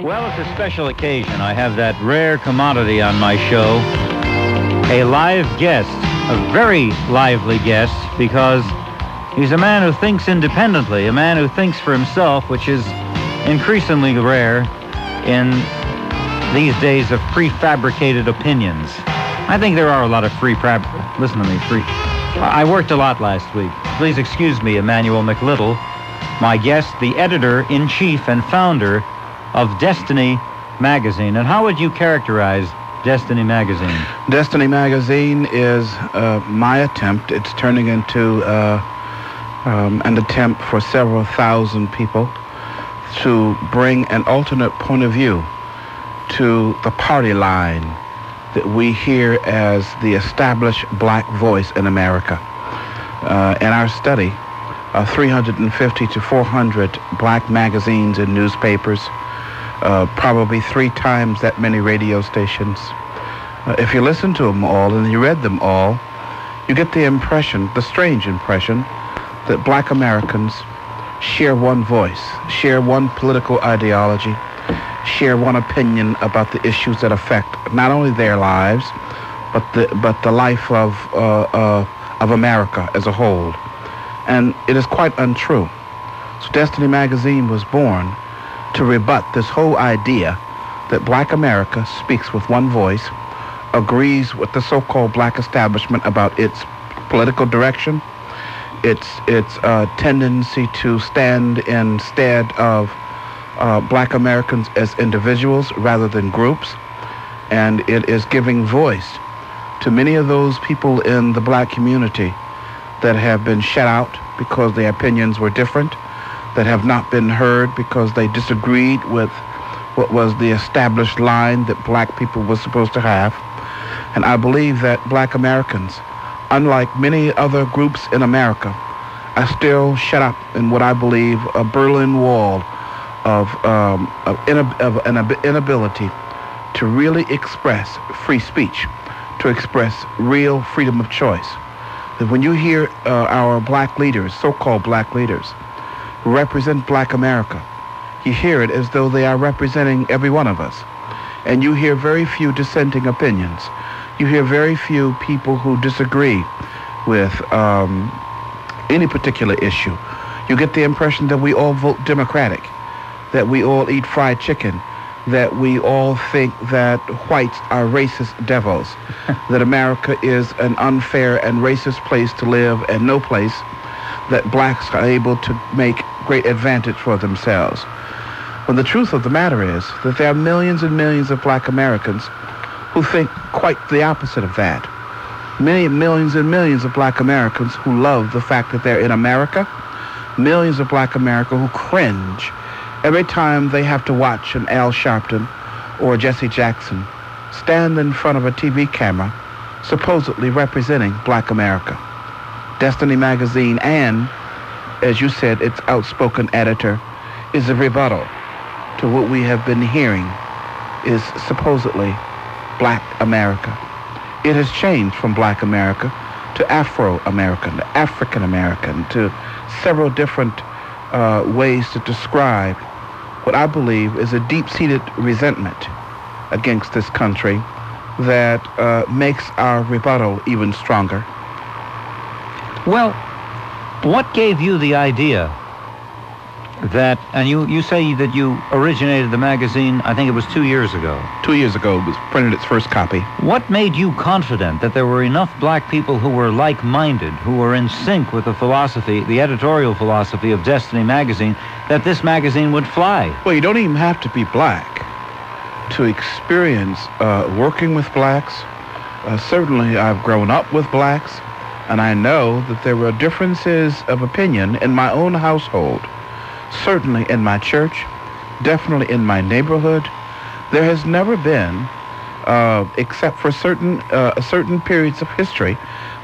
Well, it's a special occasion. I have that rare commodity on my show, a live guest, a very lively guest, because he's a man who thinks independently, a man who thinks for himself, which is increasingly rare in these days of prefabricated opinions. I think there are a lot of listen to me, I worked a lot last week. Please excuse me, EMMANUEL McLITTLE, my guest, the editor-in-chief and founder of Destiny Magazine. And how would you characterize Destiny Magazine? Destiny Magazine is my attempt. It's turning into an attempt for several thousand people to bring an alternate point of view to the party line that we hear as the established black voice in America. In our study, 350 to 400 black magazines and newspapers, probably 3 times that many radio stations. If you listen to them all and you read them all, you get the impression, the strange impression, that black Americans share one voice, share one political ideology, share one opinion about the issues that affect not only their lives, but the life of America as a whole. And it is quite untrue. So Destiny Magazine was born to rebut this whole idea that black America speaks with one voice, agrees with the so-called black establishment about its political direction, its tendency to stand instead of black Americans as individuals rather than groups, and it is giving voice to many of those people in the black community that have been shut out because their opinions were different, that have not been heard because they disagreed with what was the established line that black people were supposed to have. And I believe that black Americans, unlike many other groups in America, are still shut up in what I believe a Berlin Wall of an inability to really express free speech, to express real freedom of choice. That when you hear our black leaders, so-called black leaders, represent black America, you hear it as though they are representing every one of us. And you hear very few dissenting opinions. You hear very few people who disagree with any particular issue. You get the impression that we all vote Democratic, that we all eat fried chicken, that we all think that whites are racist devils, that America is an unfair and racist place to live and no place that blacks are able to make great advantage for themselves. When the truth of the matter is that there are millions and millions of black Americans who think quite the opposite of that. Many millions and millions of black Americans who love the fact that they're in America, millions of black Americans who cringe every time they have to watch an Al Sharpton or Jesse Jackson stand in front of a TV camera supposedly representing black America. Destiny Magazine and, as you said, its outspoken editor, is a rebuttal to what we have been hearing is supposedly black America. It has changed from black America to Afro-American, to African-American, to several different ways to describe what I believe is a deep-seated resentment against this country that makes our rebuttal even stronger. Well, what gave you the idea that, and you say that you originated the magazine, I think it was 2 years ago. 2 years ago, it was printed its first copy. What made you confident that there were enough black people who were like-minded, who were in sync with the philosophy, the editorial philosophy of Destiny Magazine, that this magazine would fly? Well, you don't even have to be black to experience working with blacks. Certainly, I've grown up with blacks, and I know that there were differences of opinion in my own household. Certainly in my church, definitely in my neighborhood. There has never been, except for certain periods of history,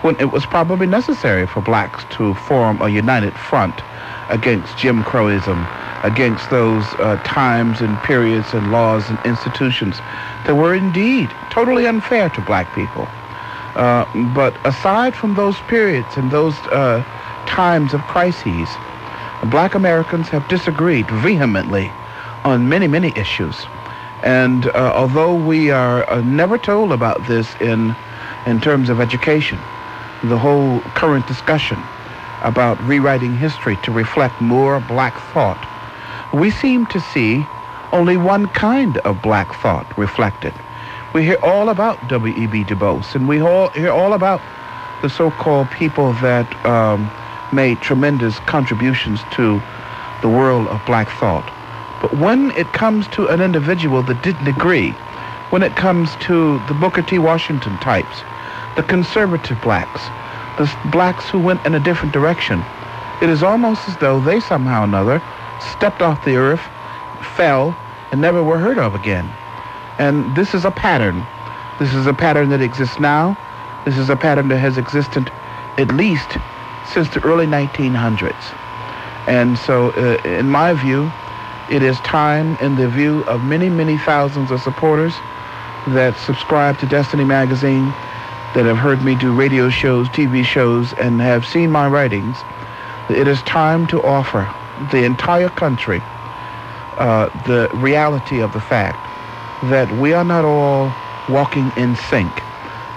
when it was probably necessary for blacks to form a united front against Jim Crowism, against those times and periods and laws and institutions that were indeed totally unfair to black people. But aside from those periods and those times of crises, black Americans have disagreed vehemently on many, many issues. And although we are never told about this in terms of education, the whole current discussion about rewriting history to reflect more black thought, we seem to see only one kind of black thought reflected. We hear all about W.E.B. Du Bois, and we hear all about the so-called people that made tremendous contributions to the world of black thought. But when it comes to an individual that didn't agree, when it comes to the Booker T. Washington types, the conservative blacks, the blacks who went in a different direction, it is almost as though they somehow or another stepped off the earth, fell, and never were heard of again. And this is a pattern. This is a pattern that exists now. This is a pattern that has existed at least since the early 1900s. And so, in my view, it is time, in the view of many, many thousands of supporters that subscribe to Destiny Magazine, that have heard me do radio shows, TV shows, and have seen my writings, it is time to offer the entire country the reality of the fact that we are not all walking in sync,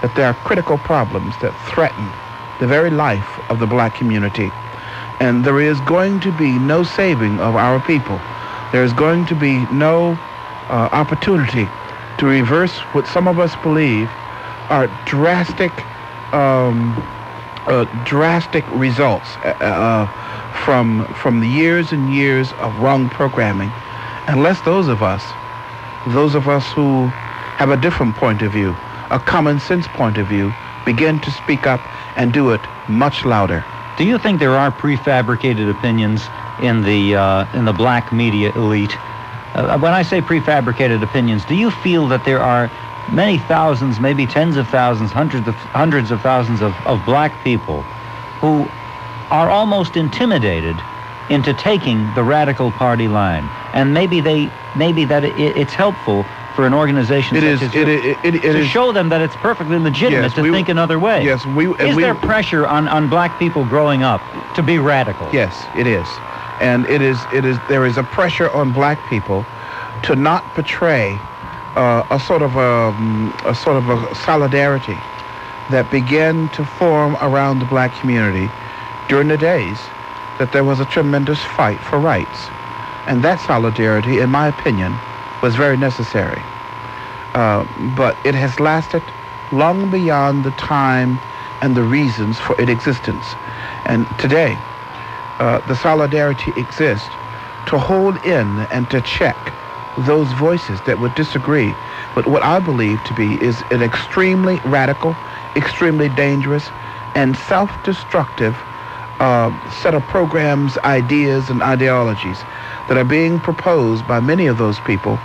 that there are critical problems that threaten the very life of the black community. And there is going to be no saving of our people. There is going to be no opportunity to reverse what some of us believe are drastic results from the years and years of wrong programming, unless those of us who have a different point of view, a common sense point of view, begin to speak up and do it much louder. Do you think there are prefabricated opinions in the black media elite? When I say prefabricated opinions, do you feel that there are many thousands, maybe tens of thousands, hundreds of thousands of black people who are almost intimidated into taking the radical party line? And maybe it's helpful for an organization to show them that it's perfectly legitimate to think another way. Yes, is there pressure on black people growing up to be radical? Yes, it is. And there is a pressure on black people to not portray a sort of a solidarity that began to form around the black community during the days that there was a tremendous fight for rights. And that solidarity, in my opinion, was very necessary. But it has lasted long beyond the time and the reasons for its existence. And today, the solidarity exists to hold in and to check those voices that would disagree with what I believe to be is an extremely radical, extremely dangerous, and self-destructive set of programs, ideas, and ideologies that are being proposed by many of those people,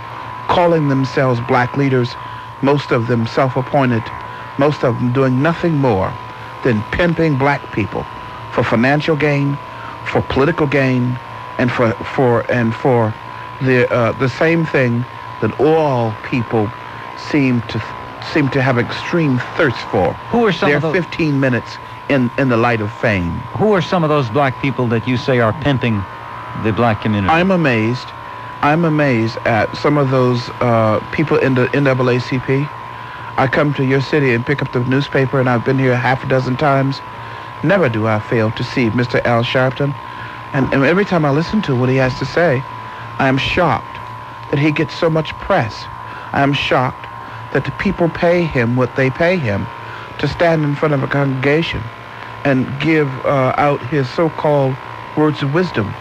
calling themselves black leaders, most of them self-appointed, most of them doing nothing more than pimping black people for financial gain, for political gain, and for the same thing that all people seem to have extreme thirst for. Who are some their of those 15 minutes in the light of fame? Who are some of those black people that you say are pimping the black community? I'm amazed at some of those people in the NAACP. I come to your city and pick up the newspaper, and I've been here half a dozen times. Never do I fail to see Mr. Al Sharpton. And every time I listen to what he has to say, I am shocked that he gets so much press. I am shocked that the people pay him what they pay him to stand in front of a congregation and give out his so-called words of wisdom.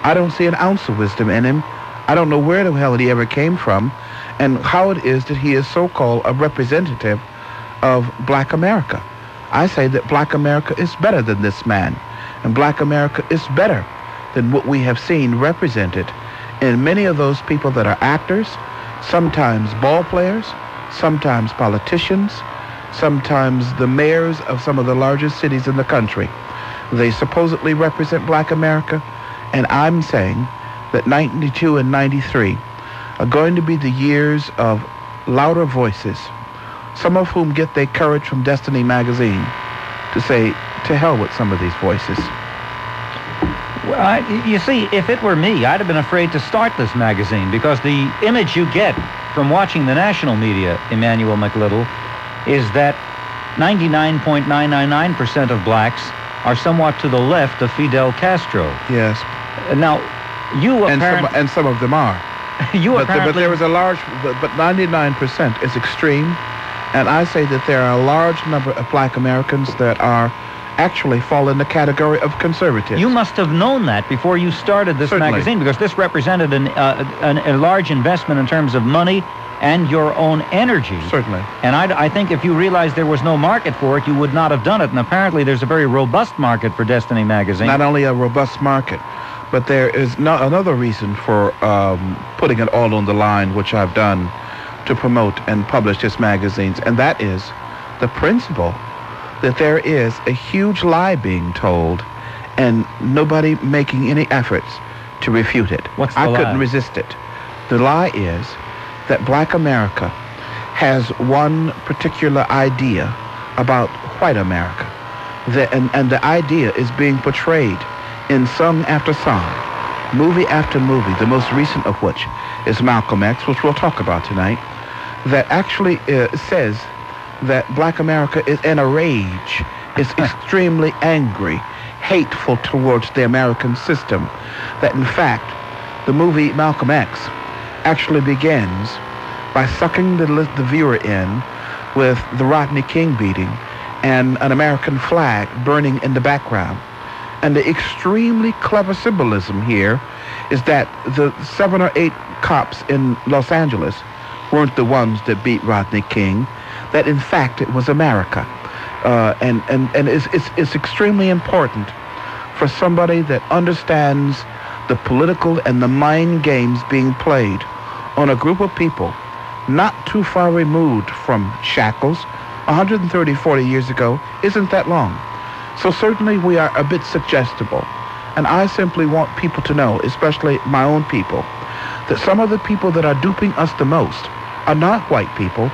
I don't see an ounce of wisdom in him. I don't know where the hell he ever came from and how it is that he is so-called a representative of black America. I say that black America is better than this man, and black America is better than what we have seen represented in many of those people that are actors, sometimes ball players, sometimes politicians, sometimes the mayors of some of the largest cities in the country. They supposedly represent black America, and I'm saying that 92 and 93 are going to be the years of louder voices, some of whom get their courage from Destiny Magazine to say, to hell with some of these voices. You see, if it were me, I'd have been afraid to start this magazine because the image you get from watching the national media, Emmanuel McLITTLE, is that 99.999% of blacks are somewhat to the left of Fidel Castro. Yes. Now, you apparently... And some of them are. But there is a large... But 99% is extreme. And I say that there are a large number of black Americans that are actually fall in the category of conservatives. You must have known that before you started this Certainly. magazine, because this represented a large investment in terms of money and your own energy. Certainly. And I think if you realized there was no market for it, you would not have done it. And apparently there's a very robust market for Destiny magazine. Not only a robust market, but there is another reason for putting it all on the line, which I've done to promote and publish this magazine, and that is the principle that there is a huge lie being told and nobody making any efforts to refute it. What's the lie? I couldn't resist it. The lie is that black America has one particular idea about white America. And the idea is being portrayed in song after song, movie after movie, the most recent of which is Malcolm X, which we'll talk about tonight, that actually says that black America is in a rage, is extremely angry, hateful towards the American system. That in fact, the movie Malcolm X actually begins by sucking the viewer in with the Rodney King beating and an American flag burning in the background. And the extremely clever symbolism here is that the 7 or 8 cops in Los Angeles weren't the ones that beat Rodney King, that in fact it was America. And it's extremely important for somebody that understands the political and the mind games being played on a group of people not too far removed from shackles. 40 years ago isn't that long. So certainly we are a bit suggestible. And I simply want people to know, especially my own people, that some of the people that are duping us the most are not white people,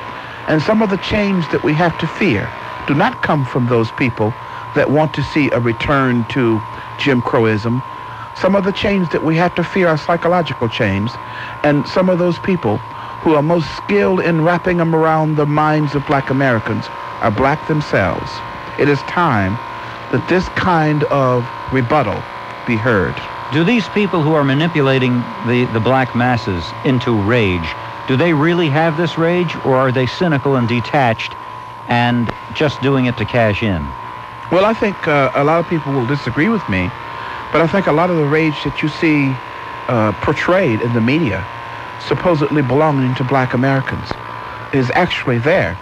and some of the change that we have to fear do not come from those people that want to see a return to Jim Crowism. Some of the change that we have to fear are psychological change, and some of those people who are most skilled in wrapping them around the minds of black Americans are black themselves. It is time that this kind of rebuttal be heard. Do these people who are manipulating the black masses into rage, do they really have this rage, or are they cynical and detached and just doing it to cash in? Well, I think a lot of people will disagree with me, but I think a lot of the rage that you see portrayed in the media, supposedly belonging to black Americans, is actually there.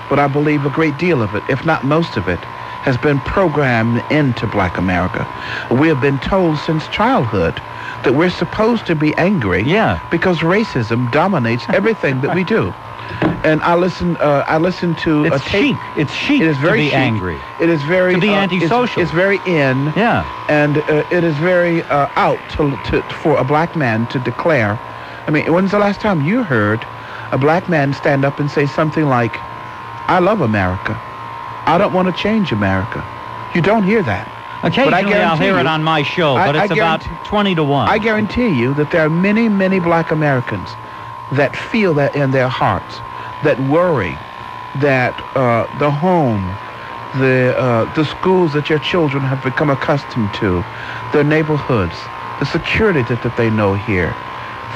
But I believe a great deal of it, if not most of it, has been programmed into black America. We have been told since childhood that we're supposed to be angry because racism dominates everything that we do. And I listen to it's a tape. Chic. It's chic it is very to be chic. Angry. It is very to be antisocial. It's very in. Yeah. And it is very out for a black man to declare. I mean, when's the last time you heard a black man stand up and say something like, "I love America. I don't want to change America"? You don't hear that. Occasionally I'll hear it on my show, but it's about 20 to 1. I guarantee you that there are many, many black Americans that feel that in their hearts, that worry that the home, the schools that your children have become accustomed to, their neighborhoods, the security that they know here,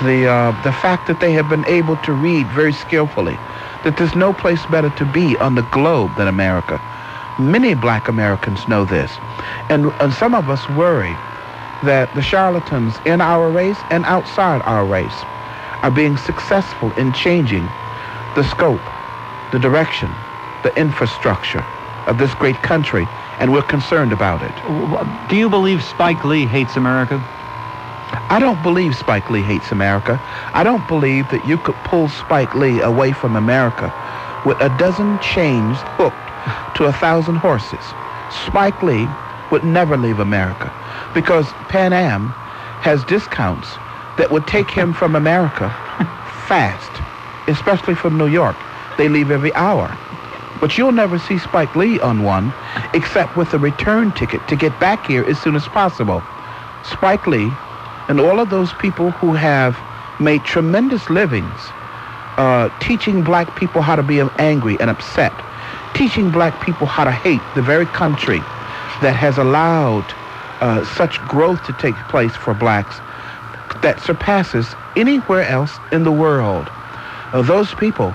the fact that they have been able to read very skillfully, that there's no place better to be on the globe than America. Many black Americans know this. And some of us worry that the charlatans in our race and outside our race are being successful in changing the scope, the direction, the infrastructure of this great country, and we're concerned about it. Do you believe Spike Lee hates America? I don't believe Spike Lee hates America. I don't believe that you could pull Spike Lee away from America with a dozen chains hooked to 1,000 horses. Spike Lee would never leave America because Pan Am has discounts that would take him from America fast, especially from New York. They leave every hour. But you'll never see Spike Lee on one except with a return ticket to get back here as soon as possible. Spike Lee and all of those people who have made tremendous livings teaching black people how to be angry and upset, teaching black people how to hate the very country that has allowed such growth to take place for blacks that surpasses anywhere else in the world. Those people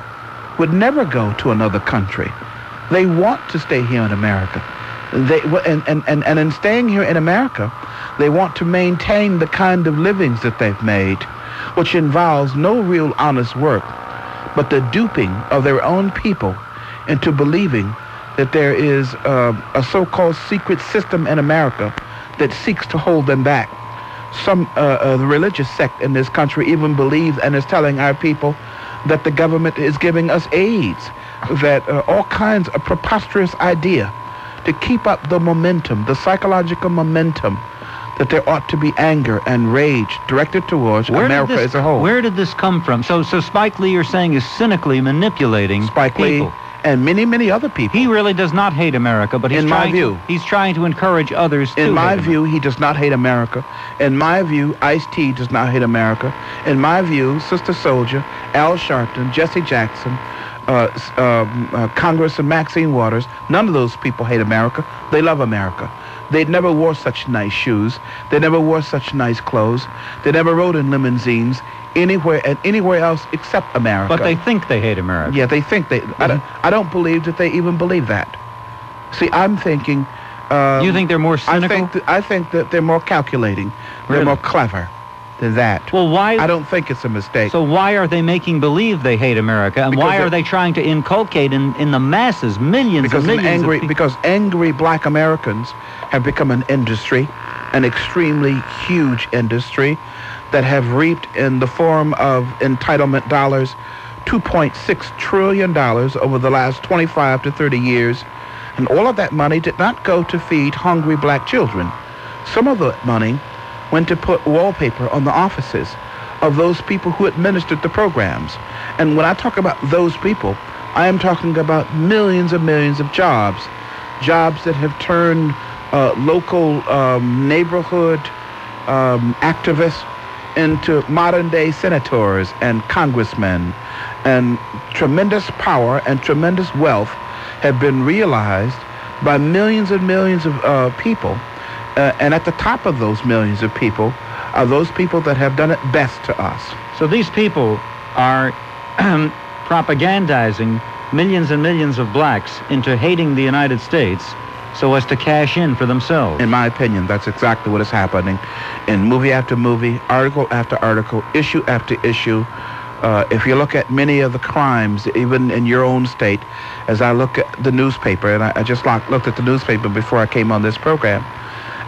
would never go to another country. They want to stay here in America. And in staying here in America, they want to maintain the kind of livings that they've made, which involves no real honest work, but the duping of their own people into believing that there is a so-called secret system in America that seeks to hold them back. Some the religious sect in this country even believes and is telling our people that the government is giving us AIDS, that all kinds of preposterous idea to keep up the momentum, the psychological momentum, that there ought to be anger and rage directed towards America as a whole. Where did this come from? So Spike Lee, you're saying, is cynically manipulating Spike people. Lee and many, many other people. He really does not hate America, but he's trying to encourage others to. In my view, he does not hate America. In my view, Ice-T does not hate America. In my view, Sister Soldier, Al Sharpton, Jesse Jackson, Congressman Maxine Waters, none of those people hate America. They love America. They never wore such nice shoes. They never wore such nice clothes. They never rode in limousines anywhere else except America. But they think they hate America. Yeah, they think they. Mm-hmm. I don't believe that they even believe that. See, I'm thinking. You think they're more cynical? I think that they're more calculating. Really? They're more clever than that. Well, why? I don't think it's a mistake. So why are they making believe they hate America, and why are they trying to inculcate in the masses, millions and millions of people? Because angry black Americans have become an industry, an extremely huge industry, that have reaped in the form of entitlement dollars $2.6 trillion over the last 25 to 30 years. And all of that money did not go to feed hungry black children. Some of the money went to put wallpaper on the offices of those people who administered the programs. And when I talk about those people, I am talking about millions and millions of jobs that have turned local neighborhood activists into modern-day senators and congressmen, and tremendous power and tremendous wealth have been realized by millions and millions of people, and at the top of those millions of people are those people that have done it best to us. So these people are propagandizing millions and millions of blacks into hating the United States so as to cash in for themselves. In my opinion, that's exactly what is happening in movie after movie, article after article, issue after issue. If you look at many of the crimes, even in your own state, as I look at the newspaper, and I just looked at the newspaper before I came on this program,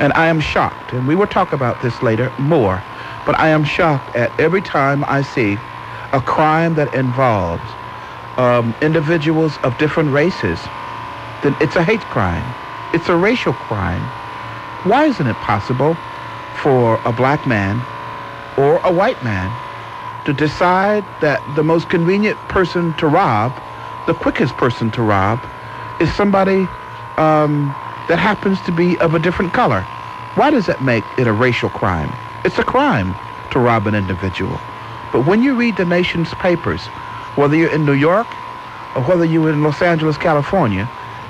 and I am shocked, and we will talk about this later more, but I am shocked at every time I see a crime that involves individuals of different races, then it's a hate crime. It's a racial crime. Why isn't it possible for a black man or a white man to decide that the most convenient person to rob, the quickest person to rob, is somebody that happens to be of a different color? Why does that make it a racial crime? It's a crime to rob an individual. But when you read the nation's papers, whether you're in New York or whether you're in Los Angeles, California,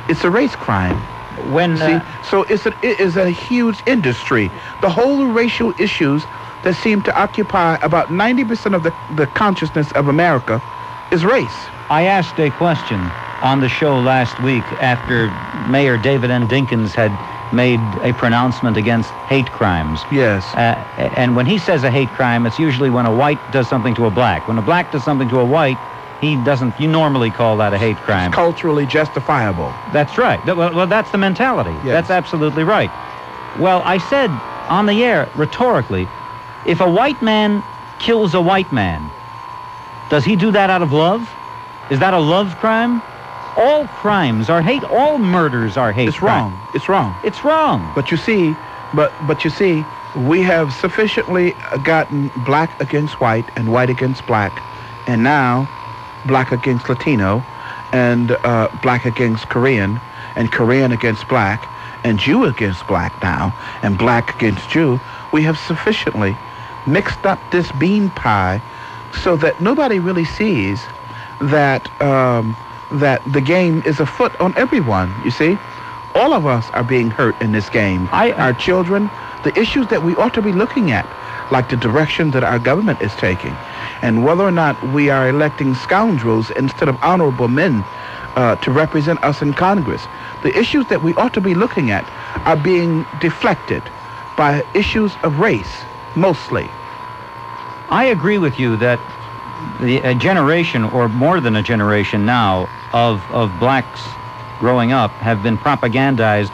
it's a race crime. So it is a huge industry. The whole racial issues that seem to occupy about 90% of the consciousness of America is race. I asked a question on the show last week after Mayor David N. Dinkins had made a pronouncement against hate crimes. Yes. And when he says a hate crime, it's usually when a white does something to a black. When a black does something to a white, you normally call that a hate crime. It's culturally justifiable. That's right. Well, that's the mentality. Yes. That's absolutely right. Well, I said on the air, rhetorically, if a white man kills a white man, does he do that out of love? Is that a love crime? All crimes are hate. All murders are hate. It's wrong. It's wrong. It's wrong. But you see, we have sufficiently gotten black against white and white against black, and now black against Latino, and black against Korean, and Korean against black, and Jew against black now, and black against Jew. we have sufficiently mixed up this bean pie so that nobody really sees that that the game is afoot on everyone. You see, all of us are being hurt in this game. Our children, the issues that we ought to be looking at, like the direction that our government is taking, and whether or not we are electing scoundrels instead of honorable men to represent us in Congress. The issues that we ought to be looking at are being deflected by issues of race, mostly. I agree with you that a generation, or more than a generation now, of blacks growing up have been propagandized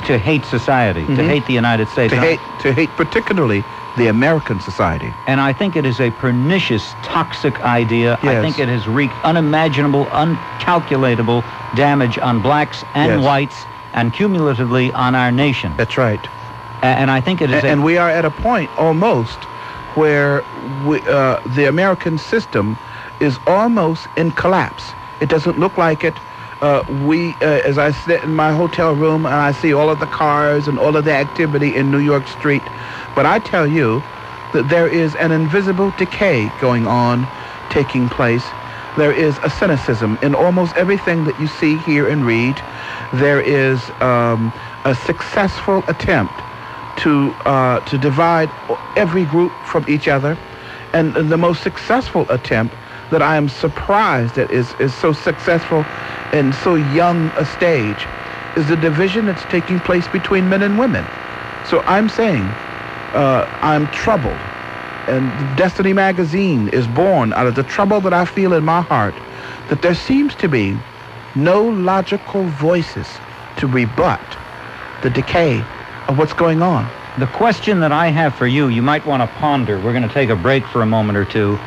to hate society, to hate the United States. To hate particularly the American society. And I think it is a pernicious, toxic idea. Yes. I think it has wreaked unimaginable, uncalculatable damage on blacks and whites, and cumulatively on our nation. That's right. And I think it is... And we are at a point almost where the American system is almost in collapse. It doesn't look like it. As I sit in my hotel room and I see all of the cars and all of the activity in New York Street, but I tell you that there is an invisible decay going on, taking place. There is a cynicism in almost everything that you see, hear, and read. There is a successful attempt to divide every group from each other, and the most successful attempt that I am surprised that is so successful in so young a stage is the division that's taking place between men and women. So I'm saying I'm troubled, and Destiny magazine is born out of the trouble that I feel in my heart, that there seems to be no logical voices to rebut the decay of what's going on. The question that I have for you, you might want to ponder. We're going to take a break for a moment or two,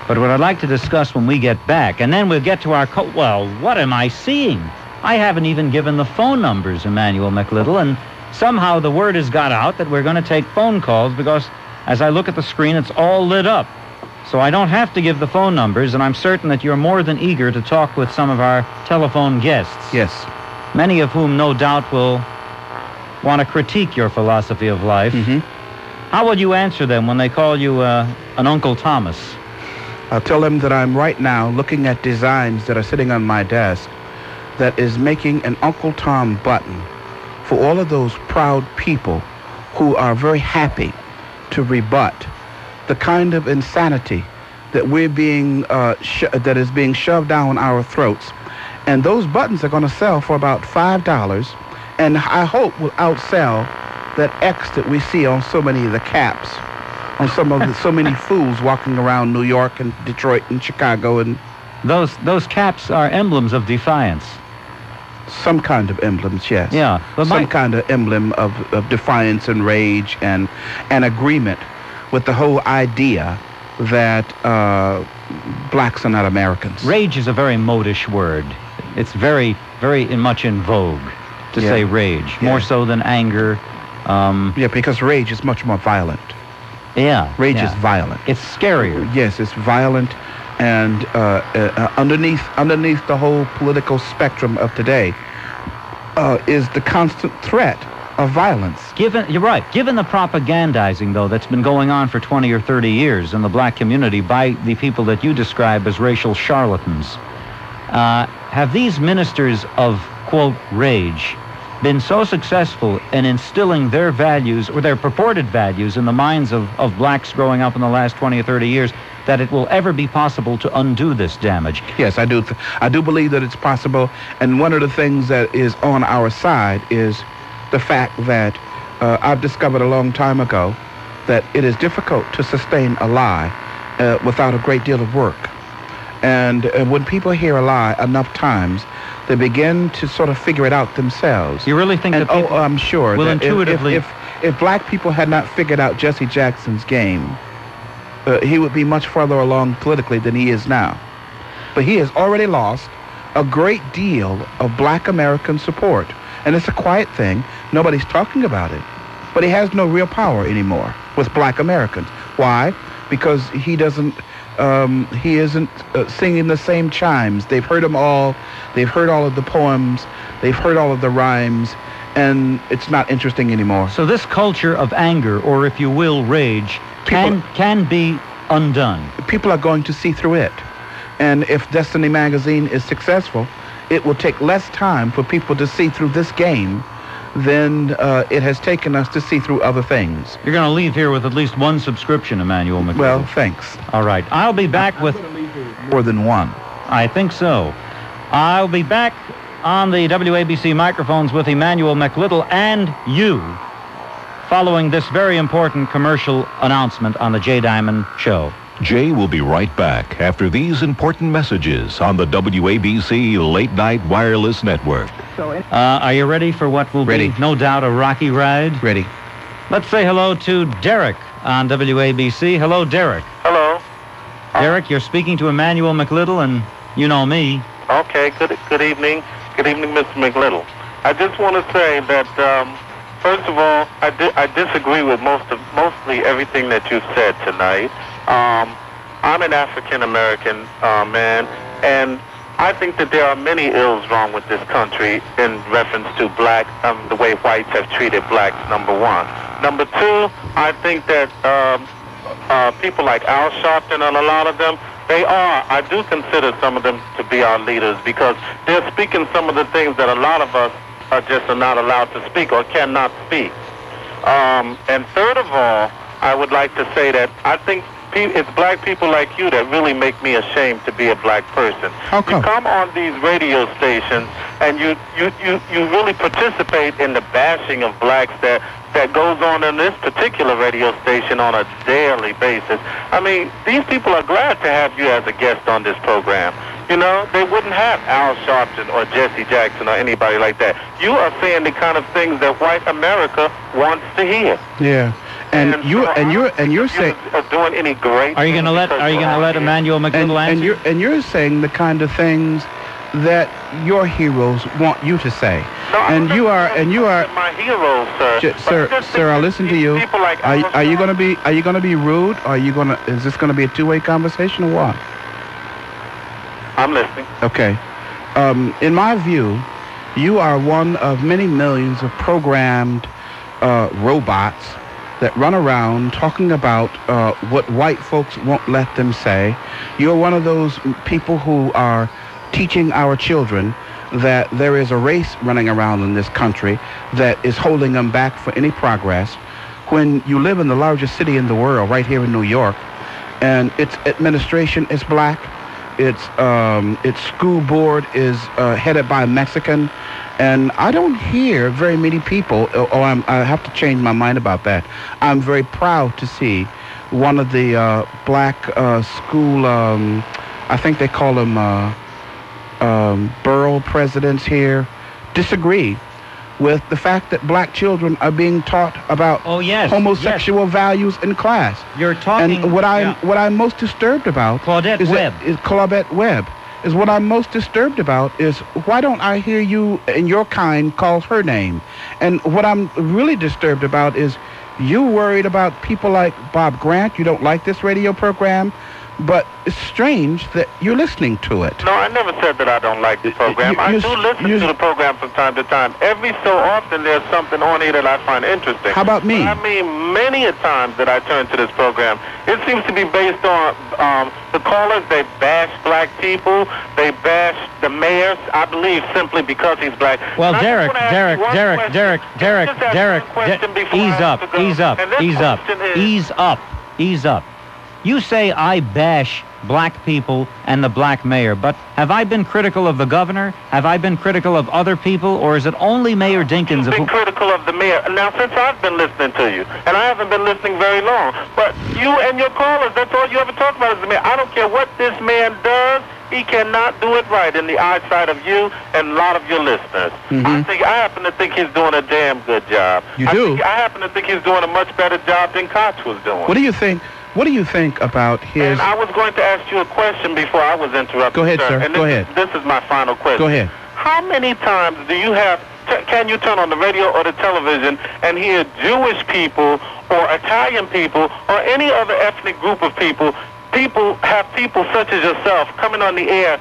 but what I'd like to discuss when we get back, and then we'll get to our well, what am I seeing? I haven't even given the phone numbers, Emmanuel McLITTLE, and somehow the word has got out that we're going to take phone calls, because as I look at the screen, it's all lit up. So I don't have to give the phone numbers, and I'm certain that you're more than eager to talk with some of our telephone guests. Yes. Many of whom, no doubt, will want to critique your philosophy of life. How will you answer them when they call you an Uncle Thomas? I'll tell them that I'm right now looking at designs that are sitting on my desk that is making an Uncle Tom button for all of those proud people who are very happy to rebut the kind of insanity that we're being that is being shoved down our throats. And those buttons are going to sell for about $5, and I hope will outsell that X that we see on so many of the caps, on so many fools walking around New York and Detroit and Chicago. And those caps are emblems of defiance. Some kind of emblems, yes. Yeah. But some kind of emblem of defiance and rage and an agreement with the whole idea that blacks are not Americans. Rage is a very modish word. It's very, very much in vogue to say rage, more so than anger. Yeah, because rage is much more violent. Yeah. Rage is violent. It's scarier. Yes, it's violent, and underneath the whole political spectrum of today is the constant threat of violence. You're right. Given the propagandizing, though, that's been going on for 20 or 30 years in the black community by the people that you describe as racial charlatans, have these ministers of, quote, rage been so successful in instilling their values, or their purported values, in the minds of blacks growing up in the last 20 or 30 years, that it will ever be possible to undo this damage? Yes, I do. I do believe that it's possible. And one of the things that is on our side is the fact that I've discovered a long time ago that it is difficult to sustain a lie without a great deal of work. And when people hear a lie enough times, they begin to sort of figure it out themselves. You really think that people I'm sure will that intuitively... If black people had not figured out Jesse Jackson's game, he would be much further along politically than he is now. But he has already lost a great deal of black American support. And it's a quiet thing. Nobody's talking about it. But he has no real power anymore with black Americans. Why? Because he isn't singing the same chimes. They've heard them all. They've heard all of the poems. They've heard all of the rhymes. and it's not interesting anymore. So this culture of anger, or if you will, rage, can be undone. People are going to see through it. And if Destiny Magazine is successful, it will take less time for people to see through this game than it has taken us to see through other things. You're going to leave here with at least one subscription, Emmanuel McLittle. Well, thanks. All right. I'll be back with... More than one. I think so. I'll be back on the WABC microphones with Emmanuel McLittle and you following this very important commercial announcement on the Jay Diamond Show. Jay will be right back after these important messages on the WABC Late Night Wireless Network. Are you ready for what will be, no doubt, a rocky ride? Ready. Let's say hello to Derek on WABC. Hello, Derek. Hello. Derek, you're speaking to Emmanuel McLittle, and you know me. Okay, good evening. Good evening, Mr. McLittle. I just want to say that, first of all, I disagree with mostly everything that you've said tonight. I'm an African-American man, and I think that there are many ills wrong with this country in reference to the way whites have treated blacks, number one. Number two, I think that people like Al Sharpton and a lot of them, I do consider some of them to be our leaders because they're speaking some of the things that a lot of us are not allowed to speak or cannot speak. And third of all, I would like to say that I think it's black people like you that really make me ashamed to be a black person. How come? You come on these radio stations and you really participate in the bashing of blacks that goes on in this particular radio station on a daily basis. I mean, these people are glad to have you as a guest on this program. You know, they wouldn't have Al Sharpton or Jesse Jackson or anybody like that. You are saying the kind of things that white America wants to hear. Yeah. And you're saying doing any great. Are you going to let Emmanuel McLittle answer? And you're saying the kind of things that your heroes want you to say. No, and you are my heroes, sir. Sir, I'll listen to you. Like are you going to be rude? Or is this going to be a two-way conversation or what? I'm listening. Okay. In my view, you are one of many millions of programmed robots that run around talking about what white folks won't let them say. You're one of those people who are teaching our children that there is a race running around in this country that is holding them back for any progress. When you live in the largest city in the world, right here in New York, and its administration is black, its school board is headed by a Mexican, and I don't hear very many people, I have to change my mind about that. I'm very proud to see one of the black school, I think they call them borough presidents here, disagree with the fact that black children are being taught about homosexual values in class. You're talking. And what I'm most disturbed about Claudette Webb is what I'm most disturbed about is why don't I hear you and your kind call her name? And what I'm really disturbed about is you worried about people like Bob Grant. You don't like this radio program. But it's strange that you're listening to it. No, I never said that I don't like the program. I do listen to the program from time to time. Every so often there's something on here that I find interesting. How about me? But I mean, many a times that I turn to this program, it seems to be based on the callers. They bash black people. They bash the mayor, I believe, simply because he's black. Well, Derek, ease up. You say I bash black people and the black mayor, but have I been critical of the governor? Have I been critical of other people, or is it only Mayor Dinkins? You've been critical of the mayor. Now, since I've been listening to you, and I haven't been listening very long, but you and your callers, that's all you ever talk about is the mayor. I don't care what this man does. He cannot do it right in the eyesight of you and a lot of your listeners. Mm-hmm. I happen to think he's doing a damn good job. You do? I happen to think he's doing a much better job than Koch was doing. What do you think? What do you think about his... And I was going to ask you a question before I was interrupted. Go ahead, sir. And Go ahead. This is my final question. Go ahead. How many times do you have... Can you turn on the radio or the television and hear Jewish people or Italian people or any other ethnic group of people people such as yourself coming on the air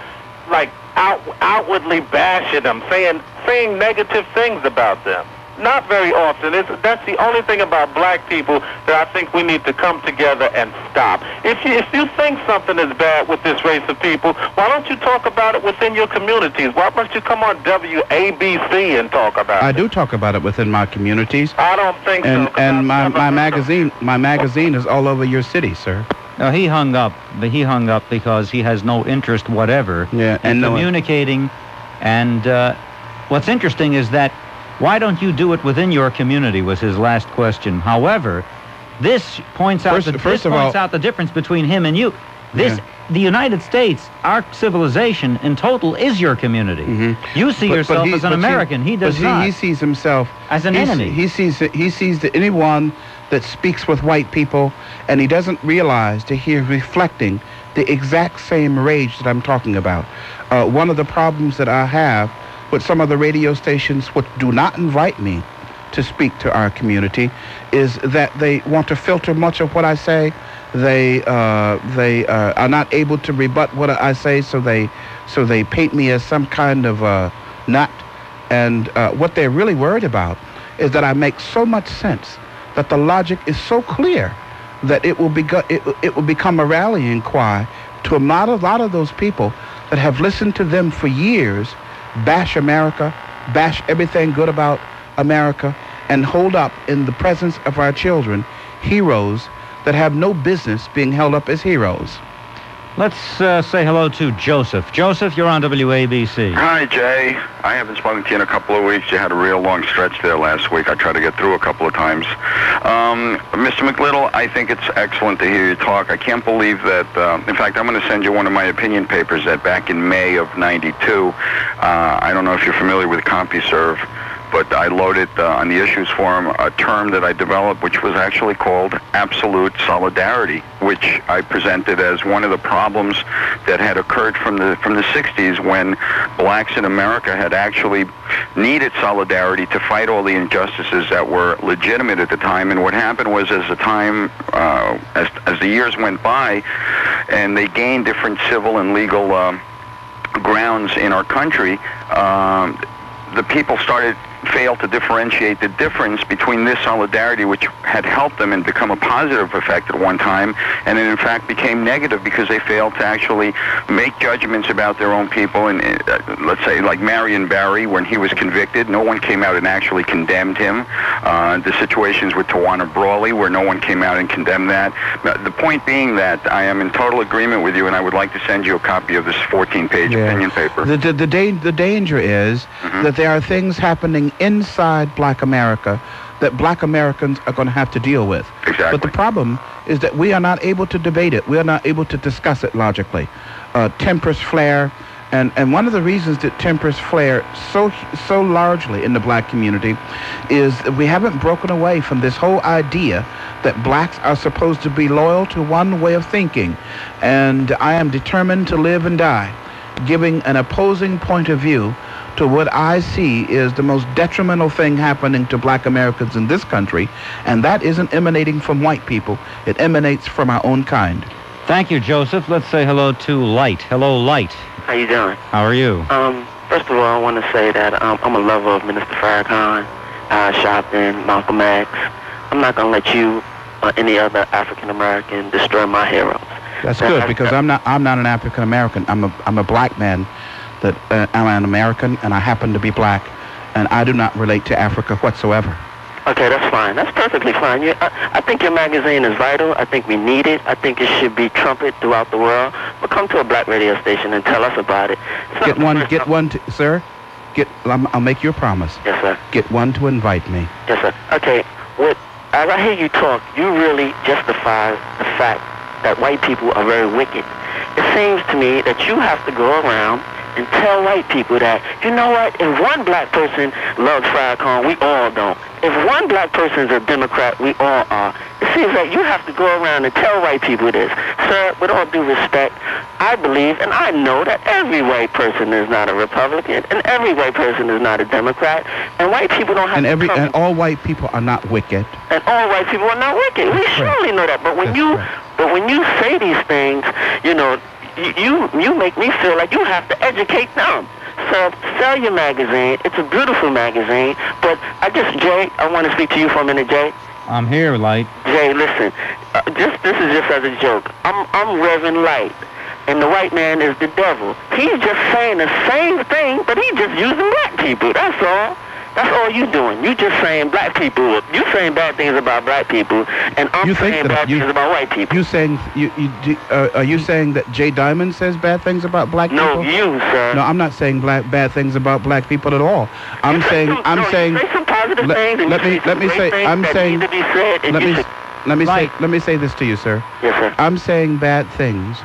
like outwardly bashing them, saying negative things about them? not very often. That's the only thing about black people that I think we need to come together and stop. If you think something is bad with this race of people, why don't you talk about it within your communities? Why must you come on WABC and talk about it? I do talk about it within my communities. I don't think so. And my magazine is all over your city, sir. No, he hung up. He hung up because he has no interest whatever in communicating. And what's interesting is that why don't you do it within your community was his last question. However, this points out the difference between him and you. The United States, our civilization in total, is your community. Mm-hmm. You see yourself as an American. He does not. He sees himself as an enemy. He sees that anyone that speaks with white people, and he doesn't realize that he is reflecting the exact same rage that I'm talking about. One of the problems that I have with some of the radio stations which do not invite me to speak to our community is that they want to filter much of what I say. They are not able to rebut what I say, so they paint me as some kind of nut. And what they're really worried about is that I make so much sense, that the logic is so clear that it will become a rallying cry to a lot of those people that have listened to them for years bash America, bash everything good about America, and hold up in the presence of our children heroes that have no business being held up as heroes. Let's say hello to Joseph. Joseph, you're on WABC. Hi, Jay. I haven't spoken to you in a couple of weeks. You had a real long stretch there last week. I tried to get through a couple of times. Mr. McLittle, I think it's excellent to hear you talk. I can't believe that, in fact, I'm going to send you one of my opinion papers that back in May of '92, I don't know if you're familiar with CompuServe, but I loaded on the issues forum a term that I developed, which was actually called absolute solidarity, which I presented as one of the problems that had occurred from the 60s, when blacks in America had actually needed solidarity to fight all the injustices that were legitimate at the time. And what happened was, as the time, as the years went by, and they gained different civil and legal grounds in our country, the people failed to differentiate the difference between this solidarity, which had helped them and become a positive effect at one time, and it in fact became negative because they failed to actually make judgments about their own people. And let's say like Marion Barry, when he was convicted, no one came out and actually condemned him. The situations with Tawana Brawley, where no one came out and condemned that. The point being that I am in total agreement with you, and I would like to send you a copy of this 14-page opinion paper. The danger is that there are things happening inside black America that black Americans are going to have to deal with. Exactly. But the problem is that we are not able to debate it. We are not able to discuss it logically. Tempers flare, and one of the reasons that tempers flare so largely in the black community is that we haven't broken away from this whole idea that blacks are supposed to be loyal to one way of thinking. And I am determined to live and die giving an opposing point of view to what I see is the most detrimental thing happening to black Americans in this country, and that isn't emanating from white people. It emanates from our own kind. Thank you, Joseph. Let's say hello to Light. Hello, Light. How you doing? How are you? First of all, I want to say that I'm a lover of Minister Farrakhan, Sharpton, Malcolm X. I'm not going to let you or any other African American destroy my heroes. That's good, because I'm not an African American. I'm a black man. That I'm an American, and I happen to be black, and I do not relate to Africa whatsoever. Okay, that's fine. That's perfectly fine. I think your magazine is vital. I think we need it. I think it should be trumpeted throughout the world. But come to a black radio station and tell us about it. Sir. I'll make you a promise. Yes, sir. Get one to invite me. Yes, sir. Okay, as I hear you talk, you really justify the fact that white people are very wicked. It seems to me that you have to go around and tell white people that, you know what, if one black person loves Farrakhan, we all don't. If one black person is a Democrat, we all are. It seems like you have to go around and tell white people this. Sir, with all due respect, I believe and I know that every white person is not a Republican and every white person is not a Democrat, and white people don't have and all white people are not wicked. And all white people are not wicked. We surely know that. But when you say these things, you know, you make me feel like you have to educate them. sir, sell your magazine. It's a beautiful magazine. But Jay, I want to speak to you for a minute, Jay. I'm here, Light. Jay, listen. This is just as a joke. I'm Reverend Light, and the white man is the devil. He's just saying the same thing, but he's just using black people. That's all. That's all you doing. You just saying black people. You saying bad things about black people, and I'm saying bad things about white people. Are you saying that Jay Diamond says bad things about black people? No, you, sir. No, I'm not saying bad things about blac people at all. I'm saying. You say some positive things. Let me say this to you, sir. Yes, sir. I'm saying bad things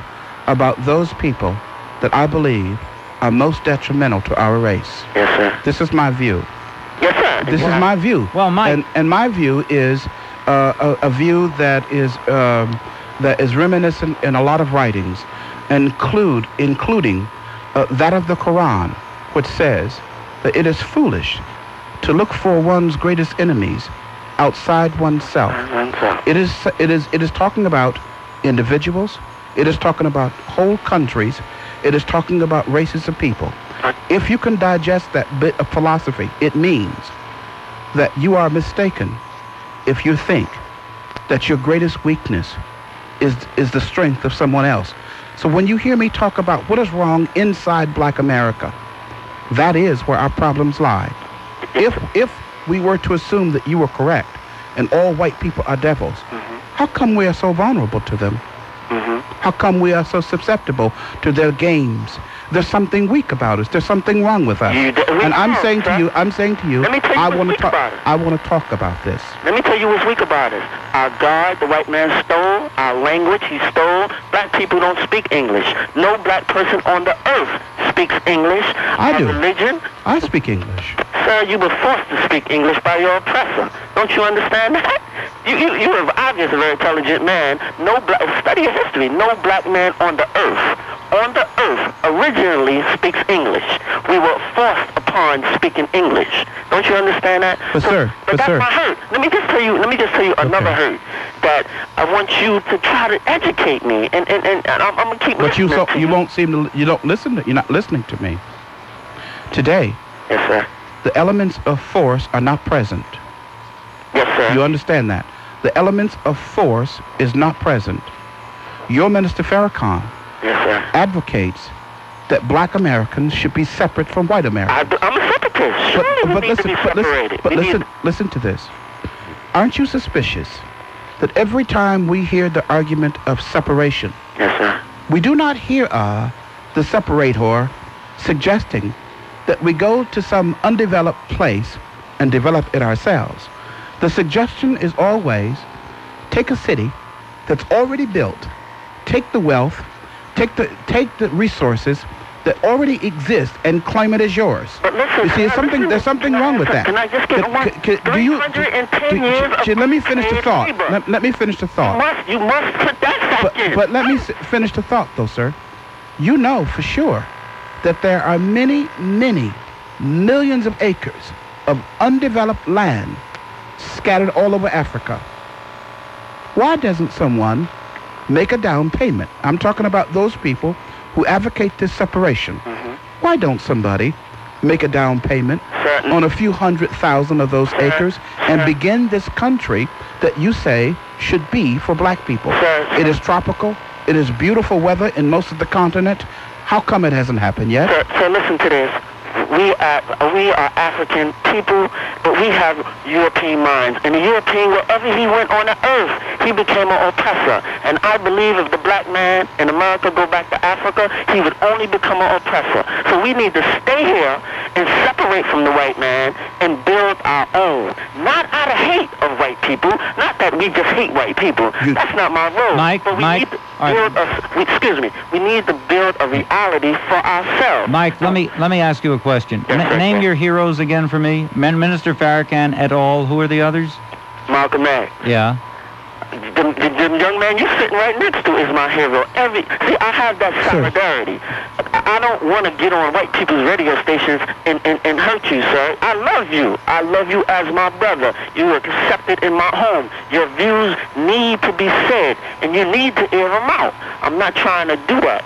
about those people that I believe are most detrimental to our race. Yes, sir. This is my view. Yes, sir. This is my view. Well, Mike. And my view is a view that is reminiscent in a lot of writings, including that of the Quran, which says that it is foolish to look for one's greatest enemies outside oneself. It is talking about individuals. It is talking about whole countries. It is talking about races of people. If you can digest that bit of philosophy, it means that you are mistaken if you think that your greatest weakness is the strength of someone else. So when you hear me talk about what is wrong inside black America, that is where our problems lie. If we were to assume that you were correct and all white people are devils, how come we are so vulnerable to them? How come we are so susceptible to their games? There's something weak about us. There's something wrong with us. And I'm saying to you, I want to talk about this. Let me tell you what's weak about us. Our God, the white man stole. Our language, he stole. Black people don't speak English. No black person on the earth speaks English. I do. Religion. I speak English. Sir, you were forced to speak English by your oppressor. Don't you understand that? You're obviously a very intelligent man. Study your history. No black man on the earth originally speaks English. We were forced upon speaking English. Don't you understand that? But that's my hurt. Let me just tell you another hurt that I want you to try to educate me, and I'm gonna keep. But you don't listen. You're not listening to me. Today. Yes, sir. The elements of force are not present. Yes, sir. You understand that? The elements of force is not present. Your Minister Farrakhan advocates that black Americans should be separate from white Americans. I'm a separatist. Surely but listen to this. Aren't you suspicious that every time we hear the argument of separation, yes, sir, we do not hear the separator suggesting that we go to some undeveloped place and develop it ourselves. The suggestion is always take a city that's already built, take the wealth, take the resources that already exist and claim it as yours. But listen, you see, there's something wrong with that. Can I just get 310 years of let me finish the thought. Let me finish the thought. You must put that back in. But let me finish the thought, though, sir. You know for sure that there are many, many millions of acres of undeveloped land scattered all over Africa. Why doesn't someone make a down payment? I'm talking about those people who advocate this separation. Why don't somebody make a down payment on a few 100,000 of those acres and begin this country that you say should be for black people? It is tropical. It is beautiful weather in most of the continent. How come it hasn't happened yet? Sir, listen to this. We are African people, but we have European minds. And the European, wherever he went on the earth, he became an oppressor. And I believe if the black man in America go back to Africa, he would only become an oppressor. So we need to stay here and separate from the white man and build our own. Not out of hate of white people. Not that we just hate white people. That's not my role. Mike, but we need to build we need to build a reality for ourselves. Mike, let me ask you a question. Name your heroes again for me. Minister Farrakhan et al. Who are the others? Malcolm X. Yeah. The young man you're sitting right next to is my hero. I have that solidarity. I don't want to get on white people's radio stations and hurt you, sir. I love you. I love you as my brother. You are accepted in my home. Your views need to be said, and you need to air them out. I'm not trying to do that.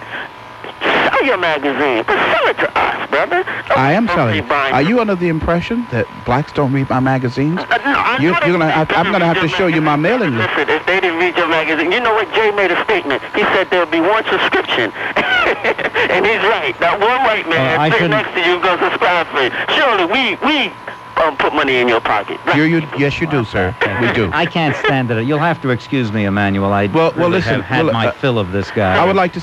Sell your magazine, but sell it to us, brother. I am selling it. Are you under the impression that blacks don't read my magazines? No, I'm gonna have to show you my mailing list. Listen, if they didn't read your magazine, you know what? Jay made a statement. He said there'll be one subscription, and he's right. That one white man sitting next to you goes subscribe for it. Surely we put money in your pocket. Right? Yes, you do, sir. We do. I can't stand it. You'll have to excuse me, Emmanuel. I listen, have had my fill of this guy. I would like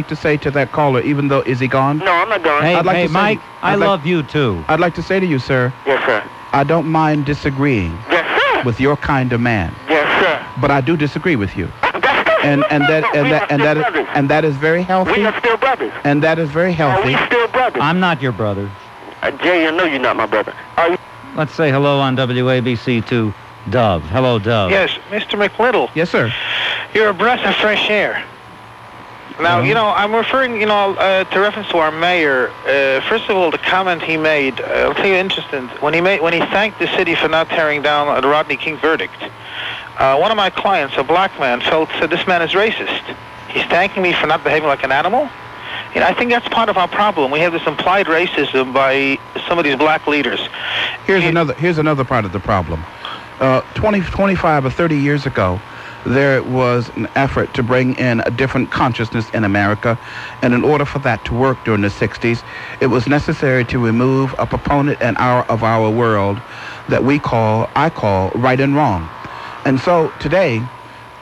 to say to that caller, even though is he gone? No, I'm not gone. Hey, Mike, I love you too. I'd like to say to you, sir. Yes, sir. I don't mind disagreeing. Yes, sir. With your kind of man. Yes, sir. But I do disagree with you. And that is very healthy. We are still brothers. And that is very healthy. We still brothers. I'm not your brother. Jay, I know you're not my brother. Are you? Let's say hello on WABC to Dove. Hello, Dove. Yes, Mr. McLittle. Yes, sir. You're a breath of fresh air. Now, I'm referring, to reference to our mayor. First of all, the comment he made, I'll tell you interesting. When he thanked the city for not tearing down the Rodney King verdict, one of my clients, a black man, said this man is racist. He's thanking me for not behaving like an animal. I think that's part of our problem. We have this implied racism by some of these black leaders. Here's another part of the problem. 25 or 30 years ago, there was an effort to bring in a different consciousness in America, and in order for that to work during the 60s, it was necessary to remove a proponent of our world that I call right and wrong. And so today,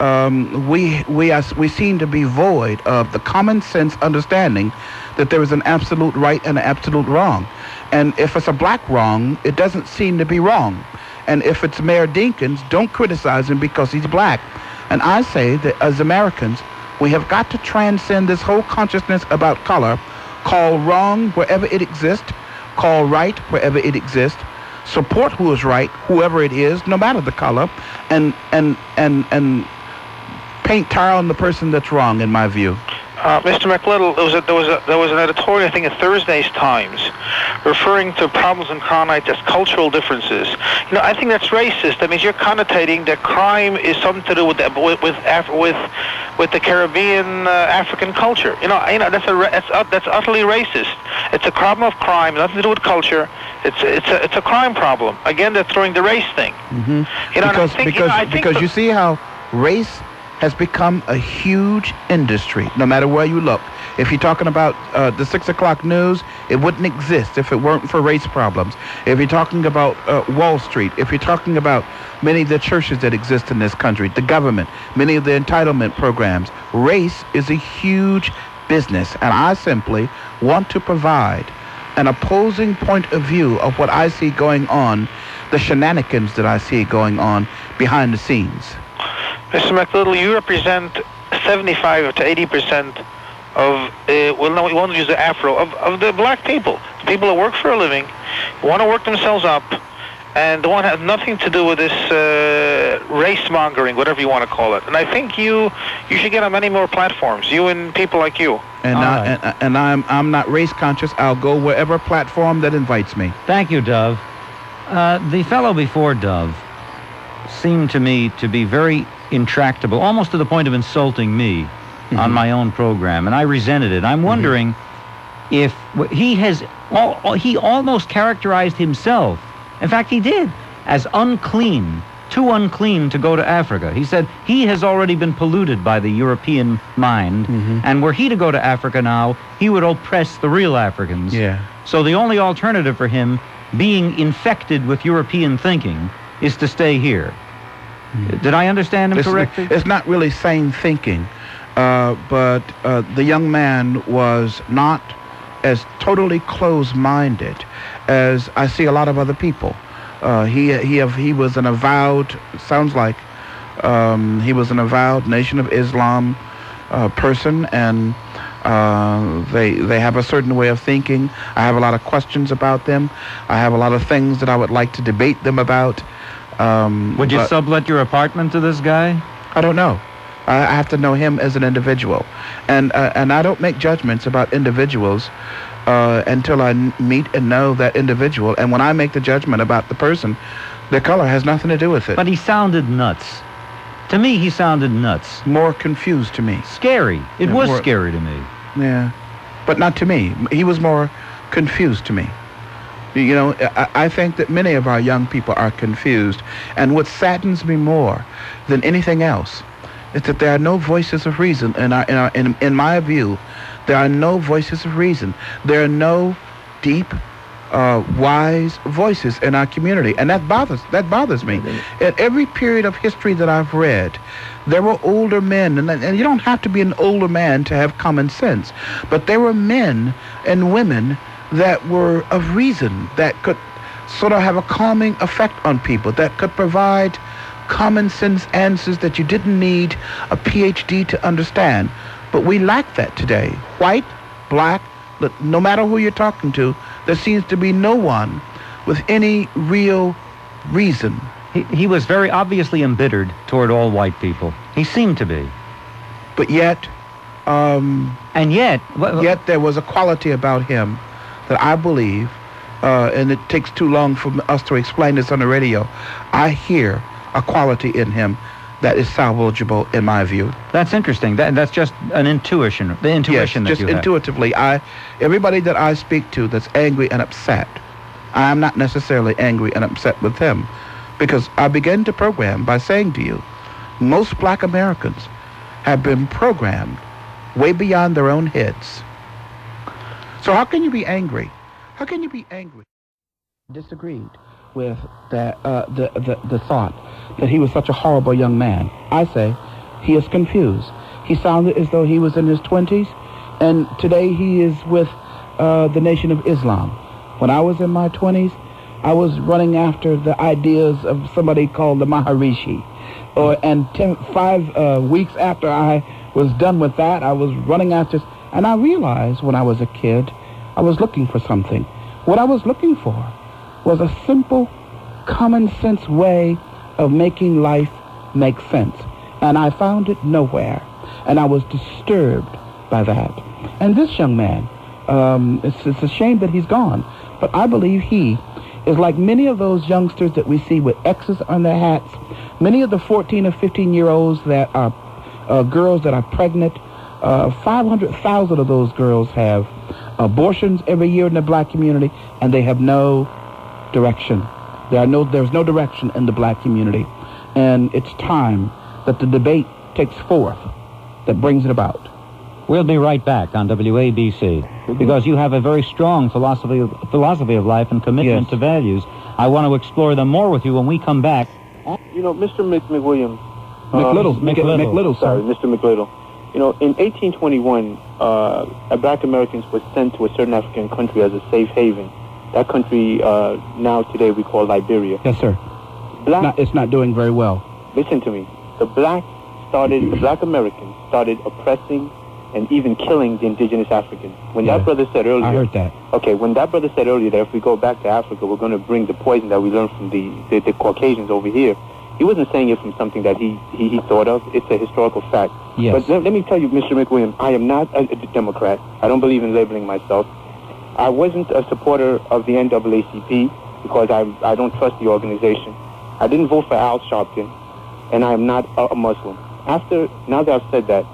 we seem to be void of the common sense understanding that there is an absolute right and an absolute wrong. And if it's a black wrong, it doesn't seem to be wrong. And if it's Mayor Dinkins, don't criticize him because he's black. And I say that as Americans, we have got to transcend this whole consciousness about color, call wrong wherever it exists, call right wherever it exists, support who is right, whoever it is, no matter the color, and paint tar on the person that's wrong, in my view. Mr. McLittle, there was an editorial, I think, in Thursday's Times, referring to problems in Crownite as cultural differences. I think that's racist. That means you're connotating that crime is something to do with the Caribbean African culture. That's utterly racist. It's a problem of crime, nothing to do with culture. It's a crime problem. Again, they're throwing the race thing. Mm-hmm. Because you see how race has become a huge industry, no matter where you look. If you're talking about the 6 o'clock news, it wouldn't exist if it weren't for race problems. If you're talking about Wall Street, if you're talking about many of the churches that exist in this country, the government, many of the entitlement programs, race is a huge business. And I simply want to provide an opposing point of view of what I see going on, the shenanigans that I see going on behind the scenes. Mr. McLittle, you represent 75 to 80% of, we want to use the Afro, of the black people. People that work for a living, want to work themselves up, and don't want to have nothing to do with this race-mongering, whatever you want to call it. And I think you should get on many more platforms, you and people like you. And I'm not race conscious. I'll go wherever platform that invites me. Thank you, Dove. The fellow before Dove seemed to me to be very intractable, almost to the point of insulting me on my own program, and I resented it. I'm wondering if he almost characterized himself, in fact he did, as unclean, too unclean to go to Africa. He said he has already been polluted by the European mind, and were he to go to Africa now, he would oppress the real Africans. Yeah. So the only alternative for him, being infected with European thinking, is to stay here. Did I understand him correctly? It's not really sane thinking, but the young man was not as totally closed-minded as I see a lot of other people. He was an avowed, sounds like, he was an avowed Nation of Islam person, and they have a certain way of thinking. I have a lot of questions about them. I have a lot of things that I would like to debate them about. Would you sublet your apartment to this guy? I don't know. I have to know him as an individual, and I don't make judgments about individuals until I meet and know that individual. And when I make the judgment about the person, their color has nothing to do with it. But he sounded nuts. To me, he sounded nuts. More confused to me. Scary. It was scary to me. Yeah. but not to me. He was more confused to me. You know, I think that many of our young people are confused, and what saddens me more than anything else is that there are no voices of reason in my view. There are no voices of reason. There are no deep, wise voices in our community, and that bothers me. At every period of history that I've read, there were older men, and you don't have to be an older man to have common sense, but there were men and women that were of reason, that could sort of have a calming effect on people, that could provide common sense answers that you didn't need a PhD to understand. But we lack that today. White, black, no matter who you're talking to, there seems to be no one with any real reason. He was very obviously embittered toward all white people. He seemed to be. But yet, yet there was a quality about him that I believe, and it takes too long for us to explain this on the radio, I hear a quality in him that is salvageable in my view. That's interesting. That's just an intuition. The intuition yes, that you just intuitively. Everybody that I speak to that's angry and upset, I am not necessarily angry and upset with them, because I began to program by saying to you, most black Americans have been programmed way beyond their own heads. So how can you be angry? How can you be angry? Disagreed with that, the thought that he was such a horrible young man. I say he is confused. He sounded as though he was in his 20s, and today he is with the Nation of Islam. When I was in my 20s, I was running after the ideas of somebody called the Maharishi. And 5 weeks after I was done with that, I was running after... And I realized when I was a kid, I was looking for something. What I was looking for was a simple, common sense way of making life make sense. And I found it nowhere. And I was disturbed by that. And this young man, it's a shame that he's gone, but I believe he is like many of those youngsters that we see with X's on their hats, many of the 14 or 15-year-olds that are girls that are pregnant. 500,000 of those girls have abortions every year in the black community, and they have no direction. There's no direction in the black community, and it's time that the debate takes forth that brings it about. We'll be right back on WABC, because you have a very strong philosophy of life and commitment to values. I want to explore them more with you when we come back. You know, Mr. McWilliams. McLITTLE, sorry, Mr. McLITTLE. You know, in 1821, black Americans were sent to a certain African country as a safe haven. That country, now today we call Liberia. Yes, sir. It's not doing very well. Listen to me. The black Americans started oppressing and even killing the indigenous Africans. When that brother said earlier... I heard that. Okay, when that brother said earlier that if we go back to Africa, we're going to bring the poison that we learned from the Caucasians over here, he wasn't saying it from something that he thought of. It's a historical fact. Yes. But let me tell you, Mr. McWilliams, I am not a Democrat. I don't believe in labeling myself. I wasn't a supporter of the NAACP because I don't trust the organization. I didn't vote for Al Sharpton, and I am not a Muslim. Now that I've said that,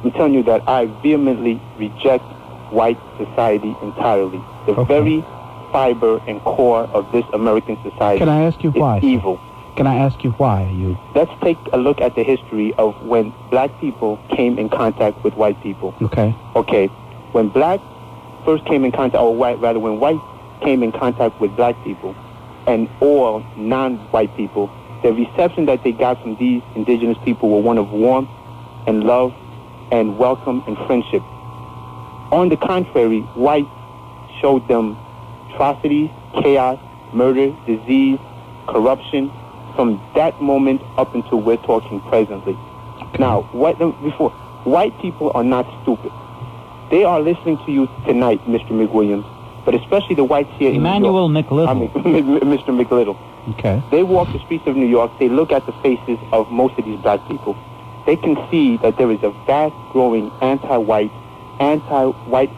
I'm telling you that I vehemently reject white society entirely. The very fiber and core of this American society. Can I ask you why? Is evil. Can I ask you why? Let's take a look at the history of when black people came in contact with white people. Okay. When black first came in contact, when white came in contact with black people and all non-white people, the reception that they got from these indigenous people were one of warmth and love and welcome and friendship. On the contrary, white showed them atrocities, chaos, murder, disease, corruption, from that moment up until we're talking presently. Now, white people are not stupid. They are listening to you tonight, Mr. McWilliams, but especially the whites here EMMANUEL in New York. Mr. McLITTLE. Okay. They walk the streets of New York, they look at the faces of most of these black people. They can see that there is a vast growing anti-white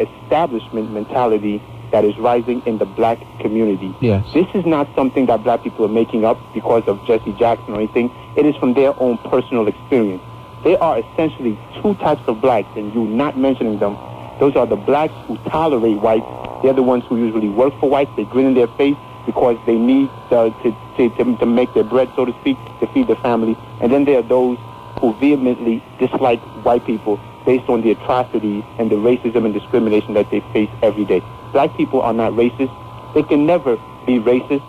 establishment mentality that is rising in the black community. Yes. This is not something that black people are making up because of Jesse Jackson or anything. It is from their own personal experience. There are essentially two types of blacks, and you not mentioning them Those are the blacks who tolerate whites. They're the ones who usually work for whites. They grin in their face because they need to make their bread, so to speak, to feed their family. And then there are those who vehemently dislike white people based on the atrocities and the racism and discrimination that they face every day. Black people are not racist. They can never be racist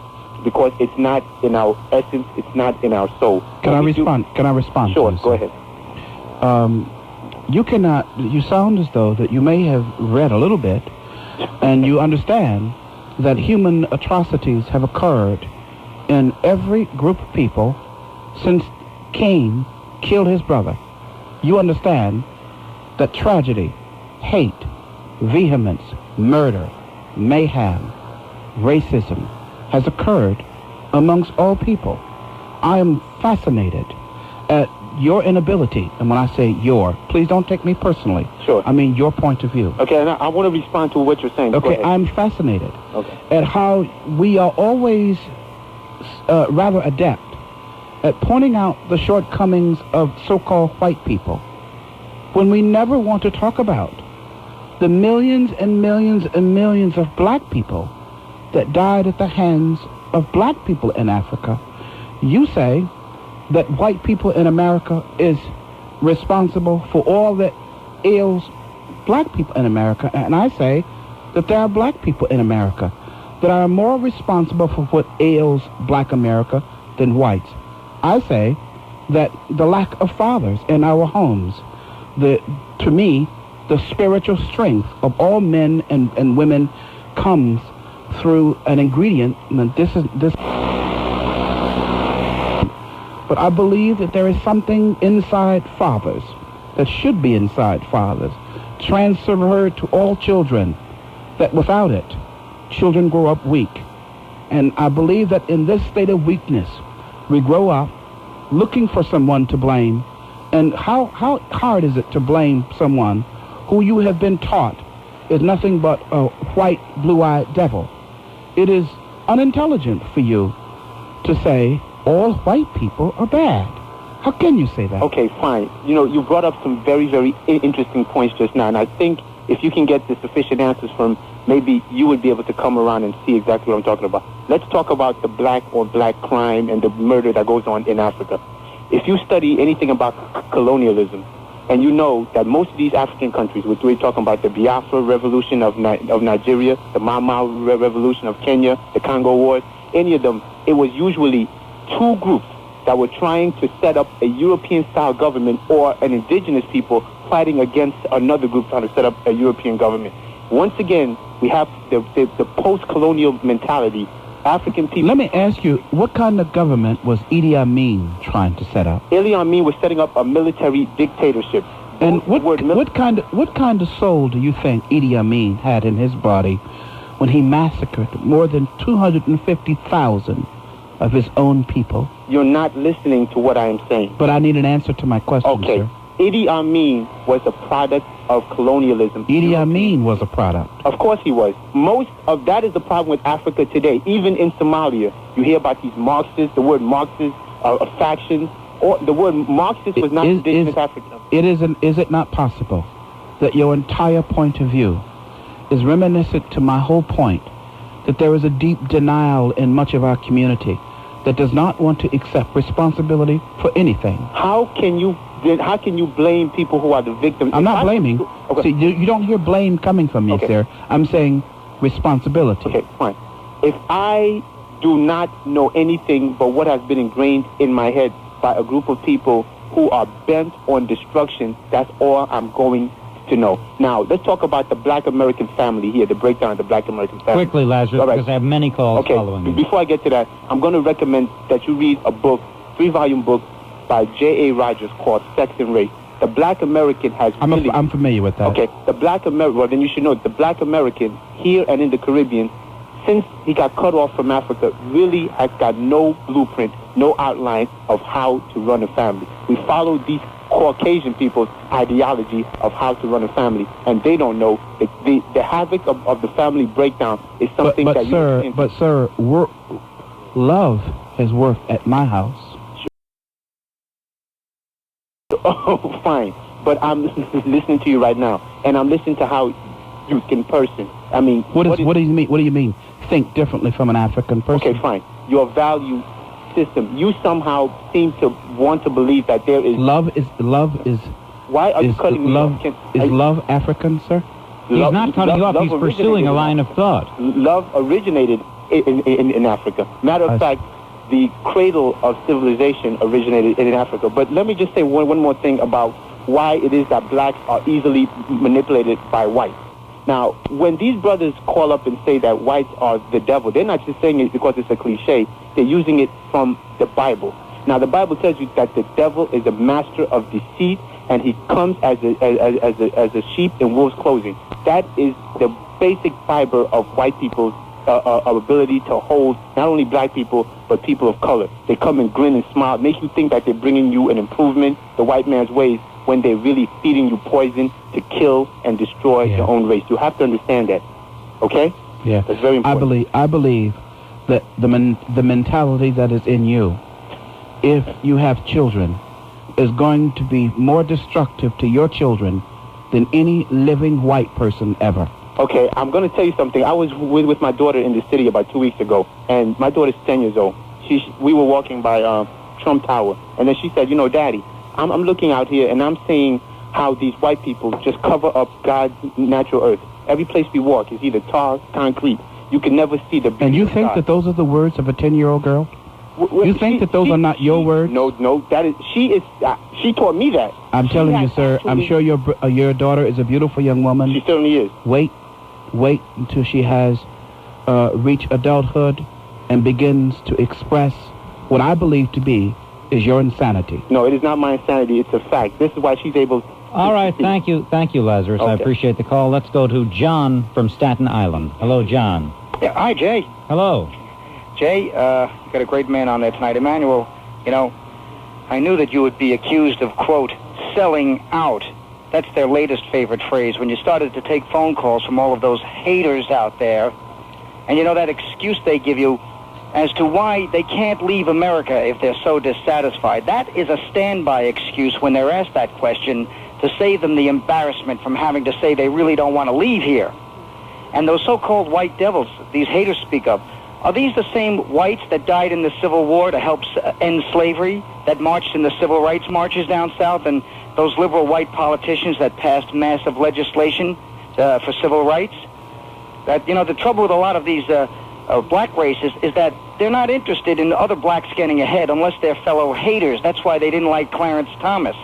because it's not in our essence, it's not in our soul. Can I respond? Can I respond? Sure, to this? go ahead. You sound as though that you may have read a little bit and you understand that human atrocities have occurred in every group of people since Cain killed his brother. You understand that tragedy, hate, vehemence, murder, mayhem, racism has occurred amongst all people. I am fascinated at your inability, and when I say your, please don't take me personally. Sure. I mean your point of view. Okay, and I want to respond to what you're saying. Okay, I'm fascinated okay. at how we are always rather adept at pointing out the shortcomings of so-called white people when we never want to talk about the millions and millions and millions of black people that died at the hands of black people in Africa. You say that white people in America is responsible for all that ails black people in America, and I say that there are black people in America that are more responsible for what ails black America than whites. I say that the lack of fathers in our homes, to me, the spiritual strength of all men and women comes through an ingredient, and this. But I believe that there is something inside fathers that should be inside fathers, transferred to all children, that without it, children grow up weak. And I believe that in this state of weakness, we grow up looking for someone to blame. And how hard is it to blame someone who you have been taught is nothing but a white, blue-eyed devil? It is unintelligent for you to say all white people are bad. How can you say that? Okay, fine. You know, you brought up some very, very interesting points just now, and I think if you can get the sufficient answers from, maybe you would be able to come around and see exactly what I'm talking about. Let's talk about the black on black crime and the murder that goes on in Africa. If you study anything about colonialism, and you know that most of these African countries, which we're talking about the Biafra revolution of Nigeria, the Mau Mau revolution of Kenya, the Congo Wars, any of them, it was usually two groups that were trying to set up a European-style government or an indigenous people fighting against another group trying to set up a European government. Once again, we have the post-colonial mentality. African people... Let me ask you, what kind of government was Idi Amin trying to set up? Idi Amin was setting up a military dictatorship. And what kind of soul do you think Idi Amin had in his body when he massacred more than 250,000 of his own people? You're not listening to what I am saying. But I need an answer to my question, okay. Sir. Idi Amin was a product of colonialism. Idi Amin was a product. Of course he was. Most of that is the problem with Africa today. Even in Somalia, you hear about these Marxists, the word Marxist, factions. Or the word Marxist was not indigenous Africa. Is it not possible that your entire point of view is reminiscent to my whole point, that there is a deep denial in much of our community that does not want to accept responsibility for anything? How can you blame people who are the victims? I'm not blaming. Okay. See, you don't hear blame coming from me, okay. Sir. I'm saying responsibility. Okay, fine. If I do not know anything but what has been ingrained in my head by a group of people who are bent on destruction, that's all I'm going to know. Now, let's talk about the black American family here, the breakdown of the black American family. Quickly, Lazarus, right. Because I have many calls following you. Before I get to that, I'm going to recommend that you read a book, 3-volume book by J.A. Rogers called Sex and Race. The black American has I'm familiar with that. Okay, the black American, well then you should know, the black American here and in the Caribbean, since he got cut off from Africa, really has got no blueprint, no outline of how to run a family. We follow these Caucasian people's ideology of how to run a family, and they don't know the havoc of the family breakdown is something But sir, love has worked at my house. Oh, fine. but I'm listening to you right now, and I'm listening to how you can person. I mean, what do you mean? What do you mean? Think differently from an African person? Okay, fine. Your value system. You somehow seem to want to believe that there is love. Why are you cutting me off? Is love African, sir? He's not cutting you off. He's pursuing a line of thought. Love originated in Africa. Matter of fact, the cradle of civilization originated in Africa. But let me just say one more thing about why it is that blacks are easily manipulated by whites. Now, when these brothers call up and say that whites are the devil, they're not just saying it because it's a cliche. They're using it from the Bible. Now, the Bible tells you that the devil is a master of deceit, and he comes as a sheep in wolf's clothing. That is the basic fiber of white people's ability to hold not only black people, but people of color. They come and grin and smile, make you think that they're bringing you an improvement, the white man's ways, when they're really feeding you poison to kill and destroy your own race. You have to understand that. Okay? Yeah. That's very important. I believe that the mentality that is in you, if you have children, is going to be more destructive to your children than any living white person ever. Okay, I'm going to tell you something. I was with my daughter in the city about 2 weeks ago, and my daughter's 10 years old. We were walking by Trump Tower, and then she said, you know, Daddy, I'm looking out here, and I'm seeing how these white people just cover up God's natural earth. Every place we walk is either tar, concrete. You can never see the beauty. And you of think God. that those are the words of a 10-year-old girl? You think that those are not your words? No, that is. She taught me that. I'm telling you, sir. I'm sure your daughter is a beautiful young woman. She certainly is. Wait until she has reached adulthood and begins to express what I believe to be is your insanity. No, it is not my insanity. It's a fact. This is why she's able. All right, thank you, Lazarus. Okay. I appreciate the call. Let's go to John from Staten Island. Hello, John. Yeah, hi, Jay. Hello. Jay, you got a great man on there tonight. Emmanuel, you know, I knew that you would be accused of, quote, selling out. That's their latest favorite phrase. When you started to take phone calls from all of those haters out there, and you know that excuse they give you as to why they can't leave America if they're so dissatisfied. That is a standby excuse when they're asked that question to save them the embarrassment from having to say they really don't want to leave here. And those so-called white devils, these haters speak of, are these the same whites that died in the Civil War to help end slavery, that marched in the civil rights marches down south, and those liberal white politicians that passed massive legislation for civil rights? That, you know, the trouble with a lot of these black races is that they're not interested in other blacks getting ahead unless they're fellow haters. That's why they didn't like Clarence Thomas.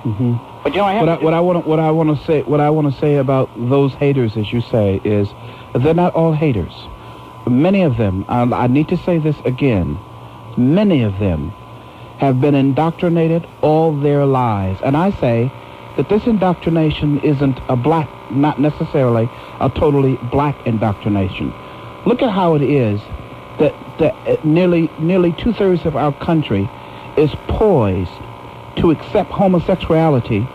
Mm-hmm. But you know, what I want to say about those haters, as you say, is they're not all haters. Many of them, I need to say this again, many of them have been indoctrinated all their lives. And I say that this indoctrination isn't not necessarily a totally black indoctrination. Look at how it is that nearly 2/3 of our country is poised to accept homosexuality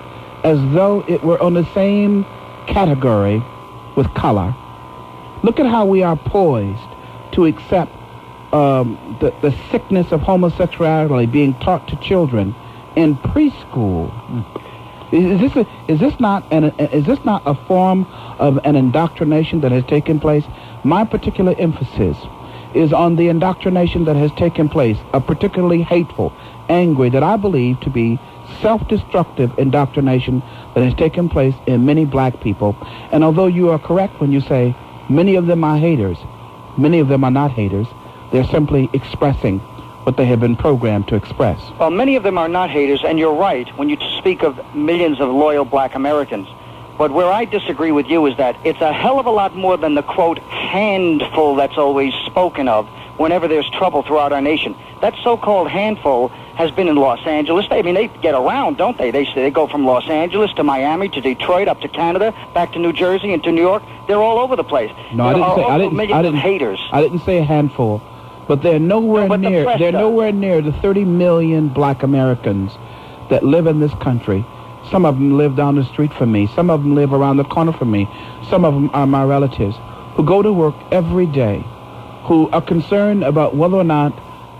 as though it were on the same category with color. Look at how we are poised to accept the sickness of homosexuality being taught to children in preschool. Is this not a form of an indoctrination that has taken place? My particular emphasis is on the indoctrination that has taken place, a particularly hateful, angry, that I believe to be self-destructive indoctrination that has taken place in many black people. And although you are correct when you say many of them are haters, many of them are not haters. They're simply expressing what they have been programmed to express. Well, many of them are not haters, and you're right when you speak of millions of loyal black Americans. But where I disagree with you is that it's a hell of a lot more than the, quote, handful that's always spoken of whenever there's trouble throughout our nation. That so-called handful has been in Los Angeles. They get around, don't they? They go from Los Angeles to Miami to Detroit, up to Canada, back to New Jersey and to New York. They're all over the place. No, I didn't haters. I didn't say a handful, but they're nowhere near. They're nowhere near the 30 million black Americans that live in this country. Some of them live down the street from me. Some of them live around the corner from me. Some of them are my relatives who go to work every day, who are concerned about whether or not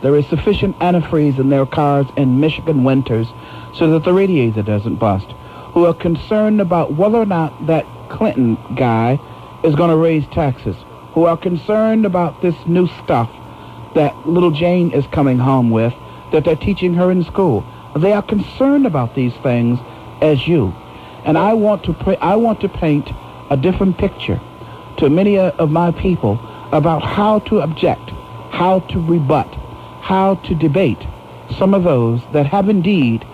there is sufficient antifreeze in their cars in Michigan winters so that the radiator doesn't bust, who are concerned about whether or not that Clinton guy is going to raise taxes, who are concerned about this new stuff that little Jane is coming home with, that they're teaching her in school. They are concerned about these things as you. And I want to paint a different picture to many of my people about how to object, how to rebut, how to debate some of those that have indeed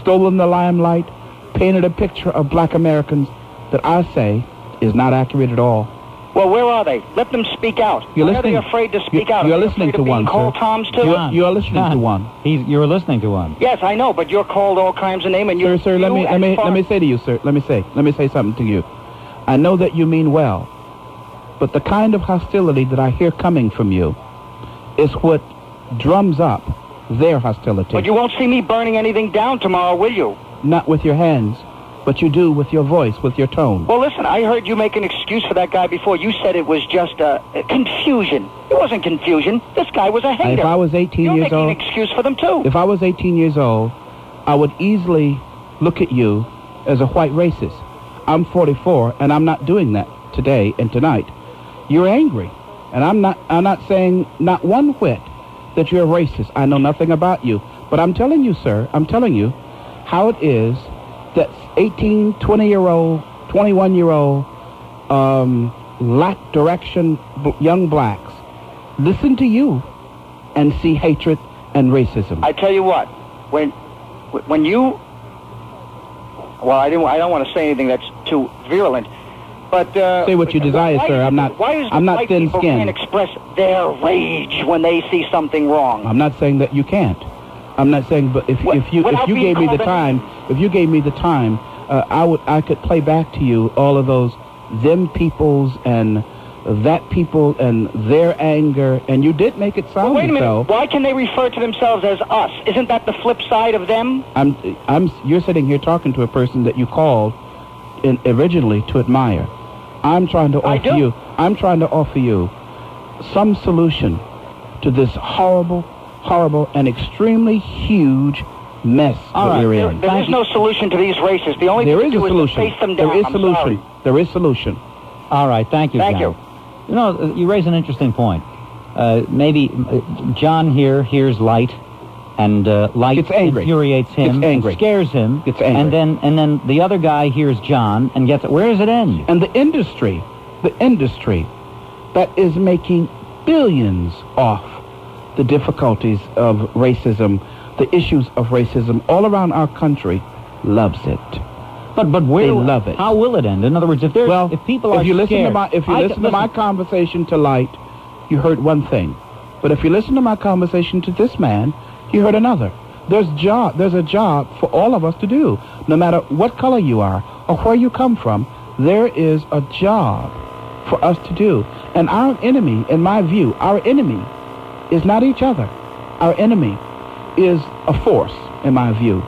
stolen the limelight, painted a picture of black Americans that I say is not accurate at all. Well, where are they? Let them speak out. You're Why listening. Are they afraid to speak out? You're Are they listening afraid to of being one, called sir. Toms too? You're listening to one. You're listening to one. Yes, I know, but you're called all kinds of names, and you. Sir, let me say to you, sir. Let me say something to you. I know that you mean well, but the kind of hostility that I hear coming from you is what drums up their hostility. But you won't see me burning anything down tomorrow, will you? Not with your hands, but you do with your voice, with your tone. Well, listen, I heard you make an excuse for that guy before. You said it was just confusion. It wasn't confusion. This guy was a hater. If I was 18 years old... You're making an excuse for them, too. If I was 18 years old, I would easily look at you as a white racist. I'm 44, and I'm not doing that today and tonight. You're angry, and I'm not saying not one whit that you're a racist. I know nothing about you. But I'm telling you, sir, how it is that 18, 20-year-old, 21-year-old, lack direction young blacks listen to you and see hatred and racism. I tell you what, when you... Well, I don't want to say anything that's too virulent, but... say what you desire, sir. I'm not thin-skinned. People can't express their rage when they see something wrong? I'm not saying that you can't. I'm not saying, but if you gave me the time, I could play back to you all of those them peoples and that people and their anger, and you did make it sound wait a minute. so. Why can they refer to themselves as us? Isn't that the flip side of them? You're sitting here talking to a person that you called originally to admire. I'm trying to offer you some solution to this horrible and extremely huge mess that we're in. There is no solution to these races. The only thing to do is to face them down. There is solution. All right, thank you, John. Thank you. You know, you raise an interesting point. Maybe John here hears light, and light infuriates him, and scares him, gets angry. and then the other guy hears John and gets it. Where does it end? And the industry that is making billions off the difficulties of racism, the issues of racism all around our country, loves it. But where? They love it. How will it end? In other words, if people are listen scared, to my conversation to Light, you heard one thing. But if you listen to my conversation to this man, you heard another. There's a job for all of us to do. No matter what color you are or where you come from, there is a job for us to do. And our enemy, in my view, is not each other. Our enemy is a force, in my view.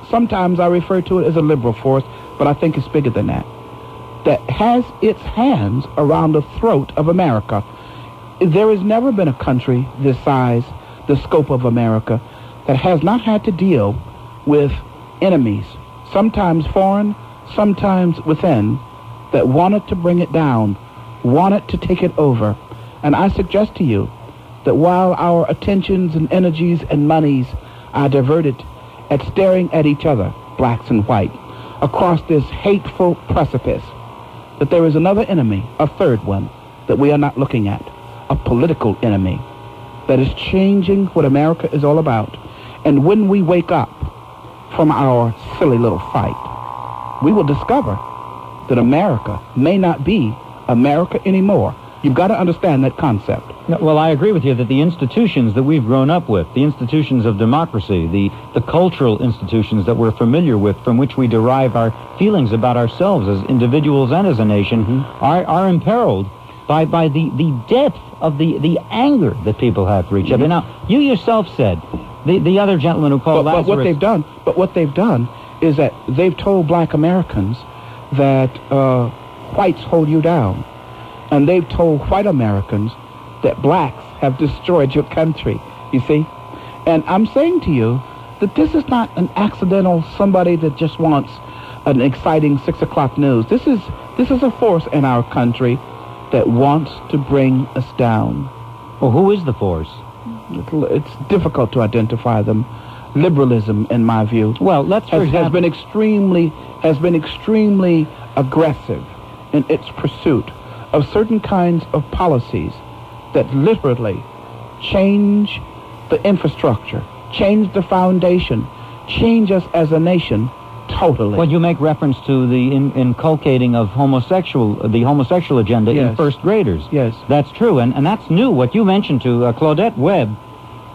Sometimes I refer to it as a liberal force, but I think it's bigger than that. That has its hands around the throat of America. There has never been a country this size, the scope of America, that has not had to deal with enemies, sometimes foreign, sometimes within, that wanted to bring it down, wanted to take it over. And I suggest to you that while our attentions and energies and monies are diverted at staring at each other, blacks and white, across this hateful precipice, that there is another enemy, a third one, that we are not looking at, a political enemy that is changing what America is all about. And when we wake up from our silly little fight, we will discover that America may not be America anymore. You've got to understand that concept. Well, I agree with you that the institutions that we've grown up with, the institutions of democracy, the cultural institutions that we're familiar with, from which we derive our feelings about ourselves as individuals and as a nation, are imperiled by the depth of the anger that people have for each other. Now, you yourself said, the other gentleman who called Lazarus... But what they've done is that they've told black Americans that whites hold you down. And they've told white Americans that blacks have destroyed your country, you see? And I'm saying to you that this is not an accidental somebody that just wants an exciting 6 o'clock news. This is a force in our country that wants to bring us down. Well, who is the force? It's difficult to identify them. Liberalism, in my view, has been extremely aggressive in its pursuit of certain kinds of policies that literally change the infrastructure, change the foundation, change us as a nation totally. Well, you make reference to the inculcating of the homosexual agenda in first graders. Yes. That's true, and that's new. What you mentioned to Claudette Webb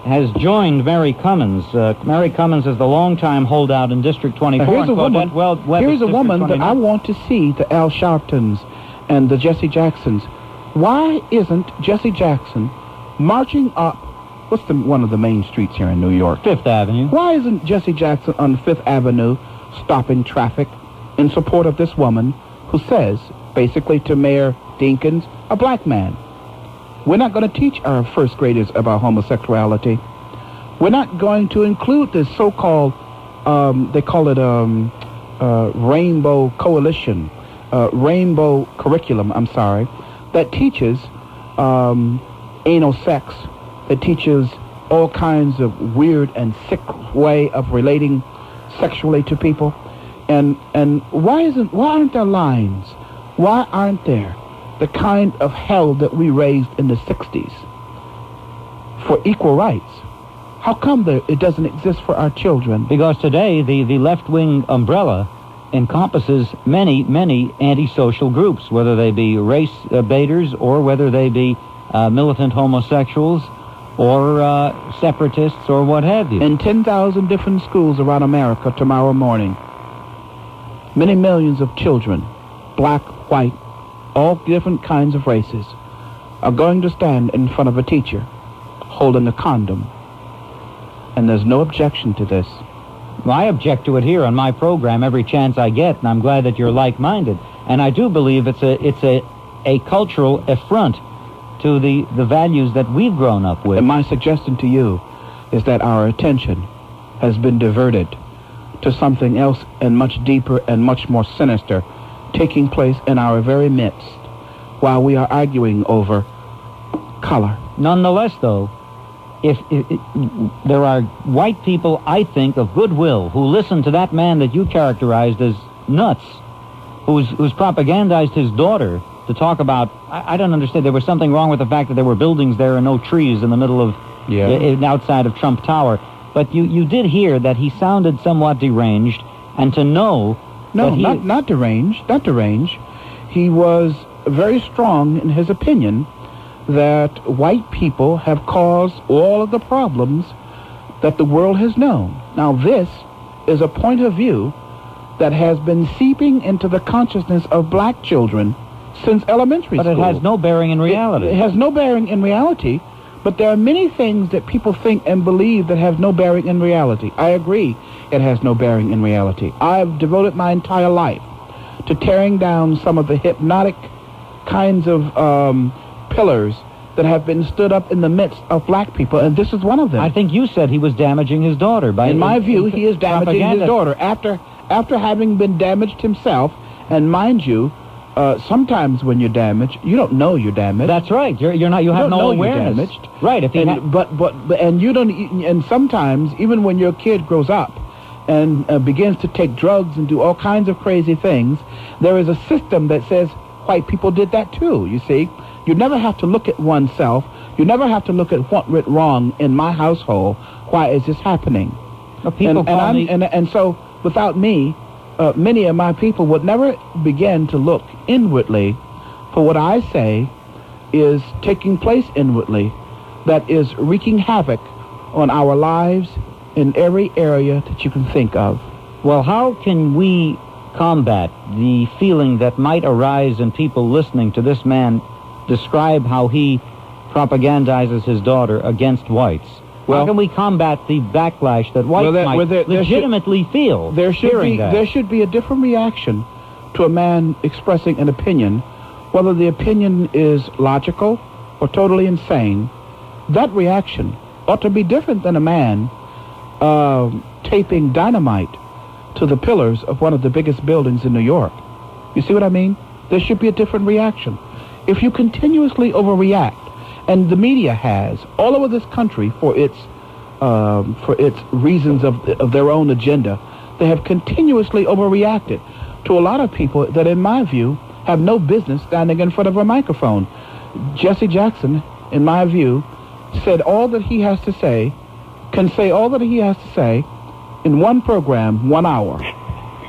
has joined Mary Cummins. Mary Cummins is the longtime holdout in District 24. Here's a woman, Webb here's a woman 29. that I want to see, the Al Sharptons and the Jesse Jacksons. Why isn't Jesse Jackson marching up, what's one of the main streets here in New York? Fifth Avenue. Why isn't Jesse Jackson on Fifth Avenue stopping traffic in support of this woman who says, basically to Mayor Dinkins, a black man, we're not going to teach our first graders about homosexuality. We're not going to include this so-called, they call it rainbow coalition, rainbow curriculum, that teaches anal sex, that teaches all kinds of weird and sick way of relating sexually to people. And why aren't there lines? Why aren't there the kind of hell that we raised in the 60s for equal rights? How come it doesn't exist for our children? Because today the left-wing umbrella encompasses many, many antisocial groups, whether they be race baiters or whether they be militant homosexuals or separatists or what have you. In 10,000 different schools around America tomorrow morning, many millions of children, black, white, all different kinds of races, are going to stand in front of a teacher holding a condom. And there's no objection to this. Well, I object to it here on my program every chance I get, and I'm glad that you're like-minded. And I do believe it's a cultural affront to the values that we've grown up with. And my suggestion to you is that our attention has been diverted to something else and much deeper and much more sinister taking place in our very midst while we are arguing over color. Nonetheless, though, if there are white people, I think, of goodwill who listen to that man that you characterized as nuts, who's propagandized his daughter to talk about, I don't understand, there was something wrong with the fact that there were buildings there and no trees in the middle of, outside of Trump Tower. But you did hear that he sounded somewhat deranged, and to know... No, not deranged. He was very strong in his opinion that white people have caused all of the problems that the world has known. Now, this is a point of view that has been seeping into the consciousness of black children since elementary school. But it has no bearing in reality. It has no bearing in reality, but there are many things that people think and believe that have no bearing in reality. I agree it has no bearing in reality. I've devoted my entire life to tearing down some of the hypnotic kinds of pillars that have been stood up in the midst of black people, and this is one of them. I think you said he was damaging his daughter. In my view, he is damaging his daughter after having been damaged himself. And mind you, sometimes when you're damaged, you don't know you're damaged. That's right. You're not. You have no awareness. You're damaged. Right. If and you don't. And sometimes, even when your kid grows up and begins to take drugs and do all kinds of crazy things, there is a system that says white people did that too. You see, you never have to look at oneself. You never have to look at what went wrong in my household. Why is this happening? And so, without me, many of my people would never begin to look inwardly for what I say is taking place inwardly, that is wreaking havoc on our lives in every area that you can think of. Well, how can we combat the feeling that might arise in people listening to this man describe how he propagandizes his daughter against whites? How can we combat the backlash that whites might legitimately feel? There should be a different reaction to a man expressing an opinion, whether the opinion is logical or totally insane. That reaction ought to be different than a man taping dynamite to the pillars of one of the biggest buildings in New York. You see what I mean? There should be a different reaction. If you continuously overreact, and the media has all over this country for its reasons of their own agenda, they have continuously overreacted to a lot of people that, in my view, have no business standing in front of a microphone. Jesse Jackson, in my view, said all that he has to say, can say all that he has to say in one program, 1 hour.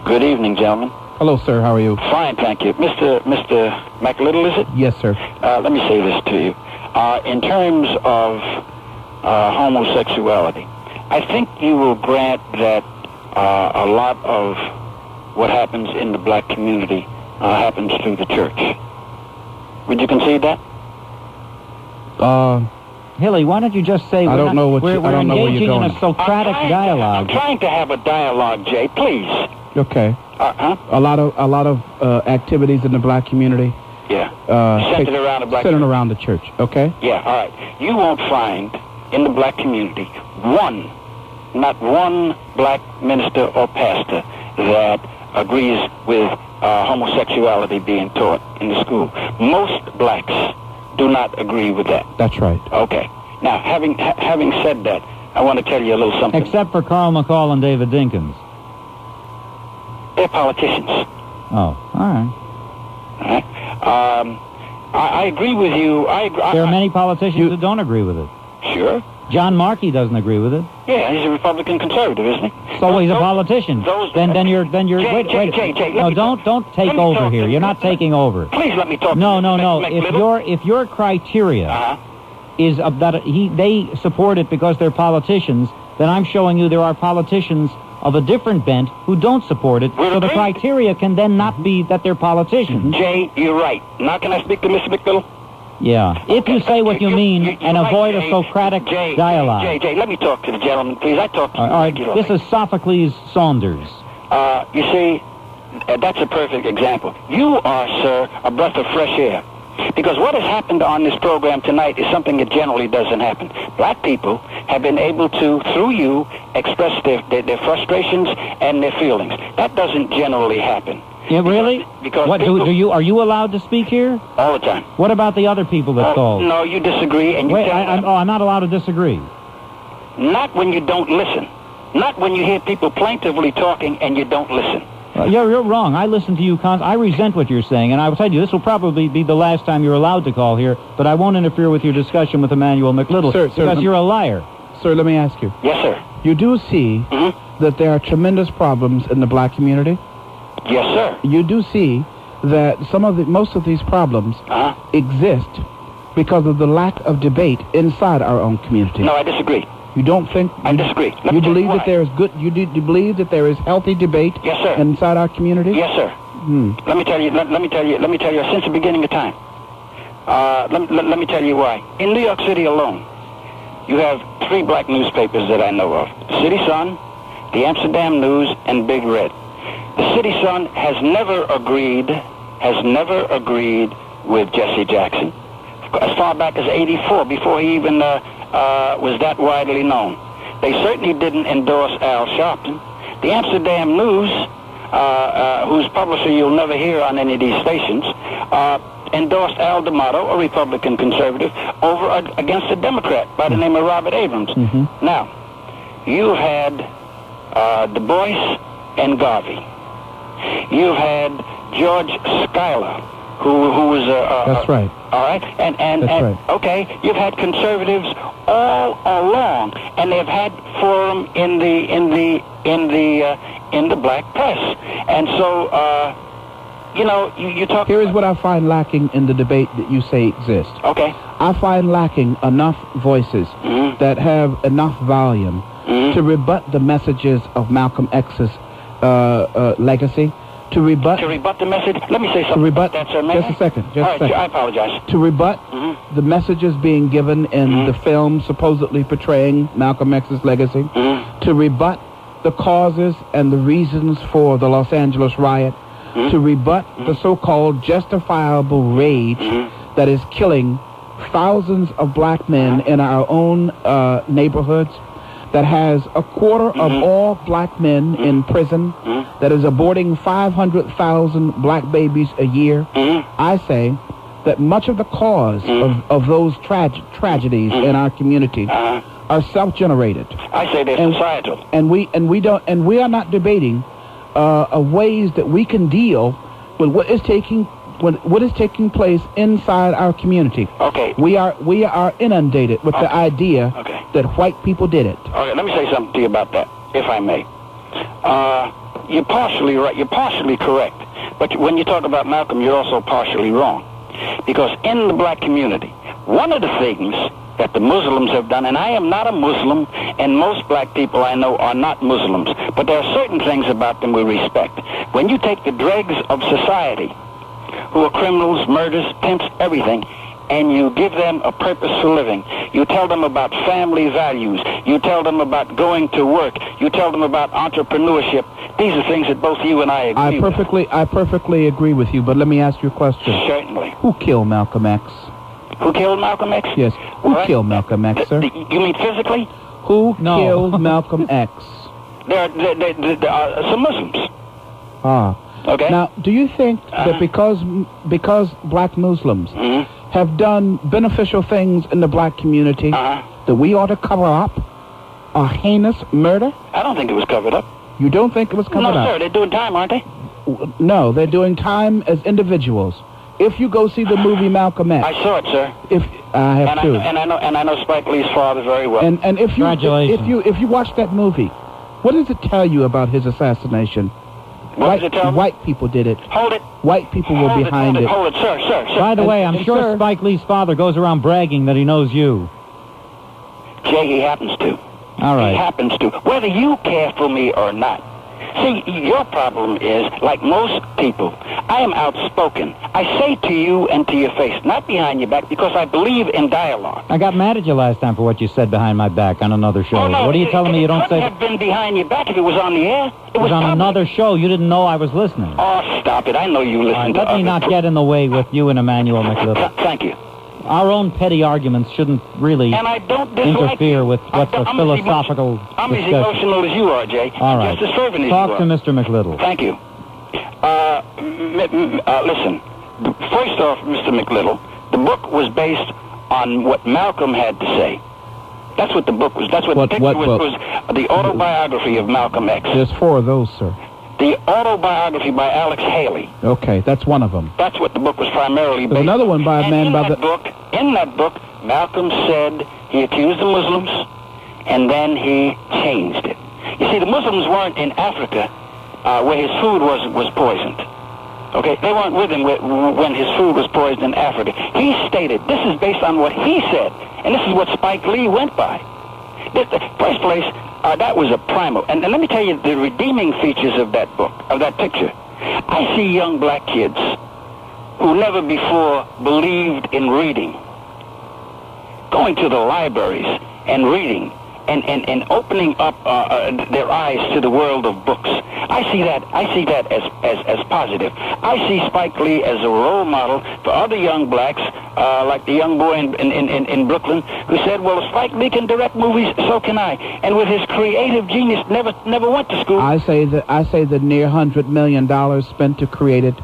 Good evening, gentlemen. Hello, sir. How are you? Fine, thank you. Mr. McLITTLE, is it? Yes, sir. Let me say this to you. In terms of homosexuality, I think you will grant that a lot of what happens in the black community happens through the church. Would you concede that? Hilly, why don't you just say I don't know what we're engaging in a Socratic dialogue. I'm trying to have a dialogue, Jay, please. Okay. A lot of activities in the black community. Yeah. Centered around the black centered around the church. Okay. Yeah. All right. You won't find in the black community not one black minister or pastor that agrees with homosexuality being taught in the school. Most blacks do not agree with that. That's right. Okay. Now, having said that, I want to tell you a little something. Except for Carl McCall and David Dinkins. They're politicians. Oh, all right. All right. I agree with you. There are many politicians who don't agree with it. Sure. John Markey doesn't agree with it. Yeah, he's a Republican conservative, isn't he? So he's a politician. Then you're. Jay, wait. No, don't take over here. You're not taking over. Please let me talk. No. If your criteria is that they support it because they're politicians, then I'm showing you there are politicians of a different bent who don't support it. So the criteria can then not be that they're politicians. Jay, you're right. Now can I speak to Mr. McLITTLE? Yeah. If you say what you mean and avoid a Socratic dialogue. Jay, let me talk to the gentleman, please. I talk to you regularly. This is Sophocles Saunders. You see, that's a perfect example. You are, sir, a breath of fresh air. Because what has happened on this program tonight is something that generally doesn't happen. Black people have been able to, through you, express their frustrations and their feelings. That doesn't generally happen. Yeah, really? Because what are you allowed to speak here? All the time. What about the other people that called? No, you disagree, and you I'm not allowed to disagree. Not when you don't listen. Not when you hear people plaintively talking and you don't listen. You're wrong. I listen to you. I resent what you're saying, and I will tell you this will probably be the last time you're allowed to call here. But I won't interfere with your discussion with Emmanuel McLITTLE because you're a liar. Sir, let me ask you. Yes, sir. You do see that there are tremendous problems in the black community? Yes, sir. You do see that most of these problems exist because of the lack of debate inside our own community. No, I disagree. You don't think? I disagree. You believe that there is good? You believe that there is healthy debate? Yes, sir. Inside our community? Yes, sir. Let me tell you. Let me tell you. Since the beginning of time. Let me tell you why. In New York City alone, you have 3 black newspapers that I know of: the City Sun, the Amsterdam News, and Big Red. The City Sun has never agreed with Jesse Jackson as far back as '84, before he even was that widely known. They certainly didn't endorse Al Sharpton. The Amsterdam News, whose publisher you'll never hear on any of these stations, endorsed Al D'Amato, a Republican conservative, against a Democrat by the name of Robert Abrams. Now, you had Du Bois and Garvey. You had George Schuyler, who was That's right. All right, and right. Okay, you've had conservatives all along, and they've had forum in the black press, and so you talk. Here is what I find lacking in the debate that you say exists. Okay. I find lacking enough voices that have enough volume to rebut the messages of Malcolm X's legacy. To rebut the message? Let me say something. To rebut, that, sir, just a second. All right, I apologize. To rebut the messages being given in the film supposedly portraying Malcolm X's legacy. To rebut the causes and the reasons for the Los Angeles riot. To rebut the so-called justifiable rage that is killing thousands of black men in our own neighborhoods. that has a quarter of all black men in prison, that is aborting 500,000 black babies a year, I say that much of the cause of those tragedies in our community are self-generated. I say they're societal. And we are not debating ways that we can deal with what is taking place inside our community. Okay. We are inundated with the idea that white people did it. Okay, let me say something to you about that, if I may. You're partially right. You're partially correct. But when you talk about Malcolm, you're also partially wrong. Because in the black community, one of the things that the Muslims have done, and I am not a Muslim, and most black people I know are not Muslims, but there are certain things about them we respect. When you take the dregs of society, who are criminals, murderers, pimps, everything, and you give them a purpose for living. You tell them about family values. You tell them about going to work. You tell them about entrepreneurship. These are things that both you and I agree with. I perfectly agree with you, but let me ask you a question. Certainly. Who killed Malcolm X? Who killed Malcolm X? Yes. Who killed Malcolm X, sir? You mean physically? Who killed Malcolm X? There are some Muslims. Ah. Okay. Now, do you think that because black Muslims have done beneficial things in the black community, that we ought to cover up a heinous murder? I don't think it was covered up. You don't think it was covered up? No, sir. They're doing time, aren't they? No, they're doing time as individuals. If you go see the movie Malcolm X, I saw it, sir. If I have too, and I know Spike Lee's father very well. And if you watch that movie, what does it tell you about his assassination? White people did it. Hold it. White people were behind it. Hold it, sir. By the way, I'm sure Spike Lee's father goes around bragging that he knows you. Jay, he happens to. All right. He happens to. Whether you care for me or not. See, your problem is, like most people, I am outspoken. I say to you and to your face, not behind your back, because I believe in dialogue. I got mad at you last time for what you said behind my back on another show. Oh, no, what are you telling me you don't say? It couldn't have been behind your back if it was on the air. It was on another show. You didn't know I was listening. Oh, stop it. I know you listen to Let me not get in the way with you and Emmanuel McLittle. Thank you. Our own petty arguments shouldn't really and I don't interfere with what's a philosophical I'm discussion. as emotional as you are, Jay. All right. Just as fervent as Talk you to are. Mr. McLittle. Thank you. Listen, first off, Mr. McLittle, the book was based on what Malcolm had to say. That's what the book was. That's what the picture was the autobiography of Malcolm X. There's 4 of those, sir. The autobiography by Alex Haley. Okay, that's one of them. That's what the book was primarily based on. There's another one by a man by the... In that book, Malcolm said he accused the Muslims, and then he changed it. You see, the Muslims weren't in Africa where his food was poisoned. Okay? They weren't with him when his food was poisoned in Africa. He stated, this is based on what he said, and this is what Spike Lee went by. First place, that was a primal. And let me tell you the redeeming features of that book, of that picture. I see young black kids who never before believed in reading, going to the libraries and reading and opening up their eyes to the world of books. I see that as positive. I see Spike Lee as a role model for other young blacks, like the young boy in Brooklyn who said, well, if Spike Lee can direct movies, so can I. And with his creative genius, never went to school. I say that near $100 million spent to create it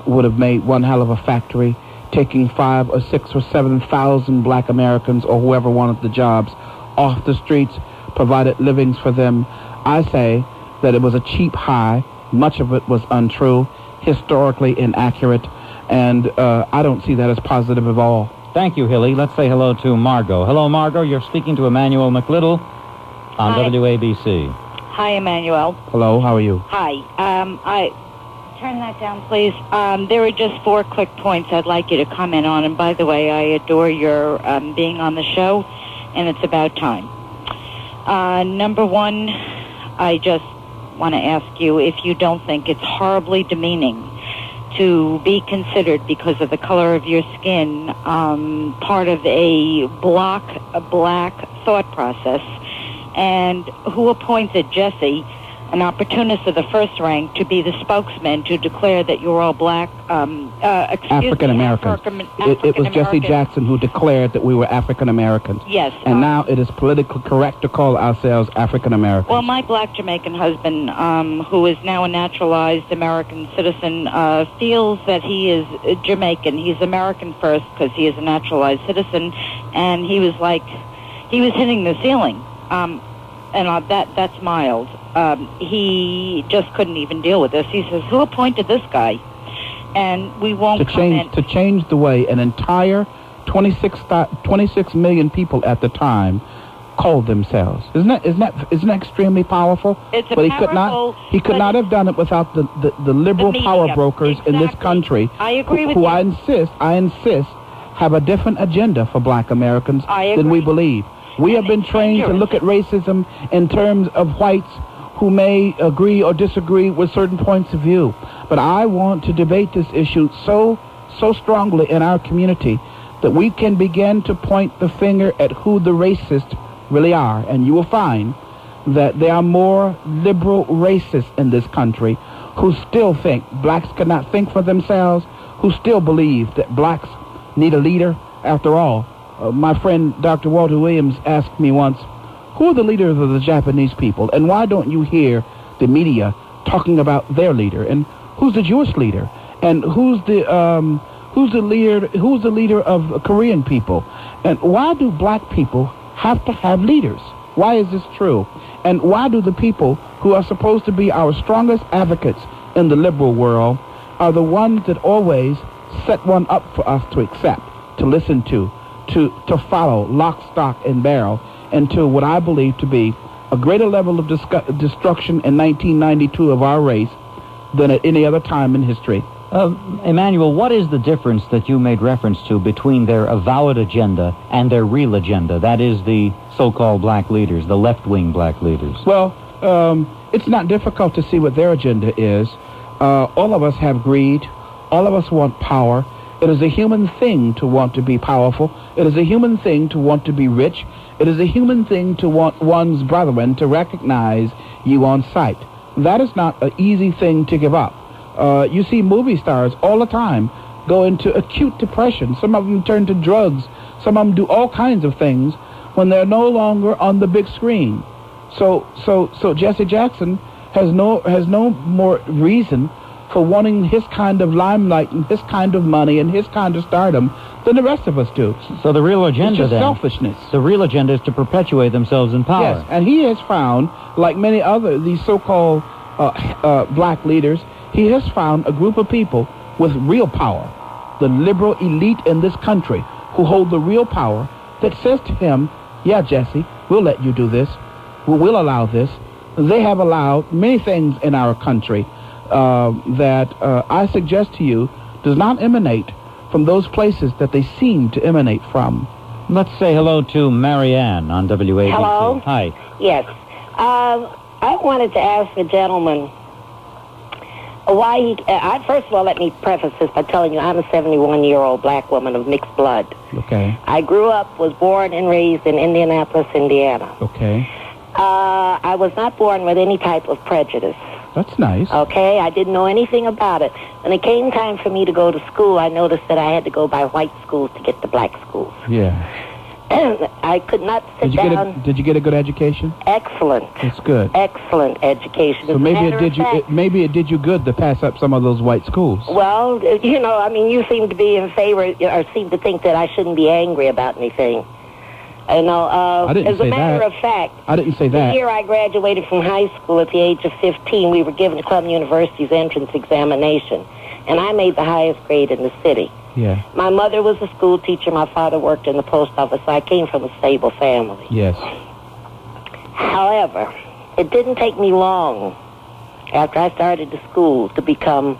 would have made one hell of a factory, taking 5 or 6 or 7,000 black Americans or whoever wanted the jobs off the streets, provided livings for them. I say that it was a cheap high. Much of it was untrue, historically inaccurate, and I don't see that as positive at all. Thank you, Hilly. Let's say hello to Margot. Hello, Margot. You're speaking to Emmanuel McLittle on WABC. Hi, Emmanuel. Hello, how are you? Hi. Turn that down, please. There were just 4 quick points I'd like you to comment on. And by the way, I adore your being on the show, and it's about time. Number 1, I just want to ask you if you don't think it's horribly demeaning to be considered, because of the color of your skin, part of a black thought process, and who appointed Jesse an opportunist of the first rank to be the spokesman to declare that you're all black, African Americans. It was Jesse Jackson who declared that we were African Americans. Yes. And now it is politically correct to call ourselves African Americans. Well, my black Jamaican husband, who is now a naturalized American citizen, feels that he is Jamaican. He's American first because he is a naturalized citizen, and he was hitting the ceiling. And that's mild. He just couldn't even deal with this. He says, "Who appointed this guy?" And we won't comment. To change the way an entire 26 million people at the time called themselves. Isn't that extremely powerful? It's but he could not have done it without the liberal power brokers in this country. I agree with you. Who I insist have a different agenda for black Americans than we believe. We have been trained to look at racism in terms of whites who may agree or disagree with certain points of view. But I want to debate this issue so strongly in our community that we can begin to point the finger at who the racists really are. And you will find that there are more liberal racists in this country who still think blacks cannot think for themselves, who still believe that blacks need a leader. After all, my friend Dr. Walter Williams asked me once, who are the leaders of the Japanese people, and why don't you hear the media talking about their leader? And who's the Jewish leader? And who's the leader of Korean people? And why do black people have to have leaders? Why is this true? And why do the people who are supposed to be our strongest advocates in the liberal world are the ones that always set one up for us to accept, to listen to follow lock, stock, and barrel into what I believe to be a greater level of destruction in 1992 of our race than at any other time in history. Emmanuel, what is the difference that you made reference to between their avowed agenda and their real agenda? That is the so-called black leaders, the left-wing black leaders. Well, it's not difficult to see what their agenda is. All of us have greed. All of us want power. It is a human thing to want to be powerful. It is a human thing to want to be rich. It is a human thing to want one's brethren to recognize you on sight. That is not an easy thing to give up. You see movie stars all the time go into acute depression. Some of them turn to drugs. Some of them do all kinds of things when they're no longer on the big screen. So Jesse Jackson has no more reason for wanting his kind of limelight and his kind of money and his kind of stardom than the rest of us do. So the real agenda, it's just selfishness. The real agenda is to perpetuate themselves in power. Yes, and he has found, like many other these so-called black leaders, he has found a group of people with real power, the liberal elite in this country, who hold the real power, that says to him, yeah, Jesse, we'll let you do this. We'll allow this. They have allowed many things in our country that I suggest to you does not emanate from those places that they seem to emanate from. Let's say hello to Marianne on WABC. Hello. Hi. Yes. I wanted to ask the gentleman why he... first of all, let me preface this by telling you I'm a 71-year-old black woman of mixed blood. Okay. I was born and raised in Indianapolis, Indiana. Okay. I was not born with any type of prejudice. That's nice. Okay, I didn't know anything about it. When it came time for me to go to school, I noticed that I had to go by white schools to get to black schools. Yeah. I could not sit down. Did you get a good education? Excellent. That's good. Excellent education. So maybe it did you good to pass up some of those white schools. Well, you seem to be in favor, or seem to think that I shouldn't be angry about anything. As a matter of fact, I didn't say that. The year I graduated from high school at the age of 15, we were given Columbia University's entrance examination, and I made the highest grade in the city. Yeah. My mother was a school teacher. My father worked in the post office. So I came from a stable family. Yes. However, it didn't take me long after I started the school to become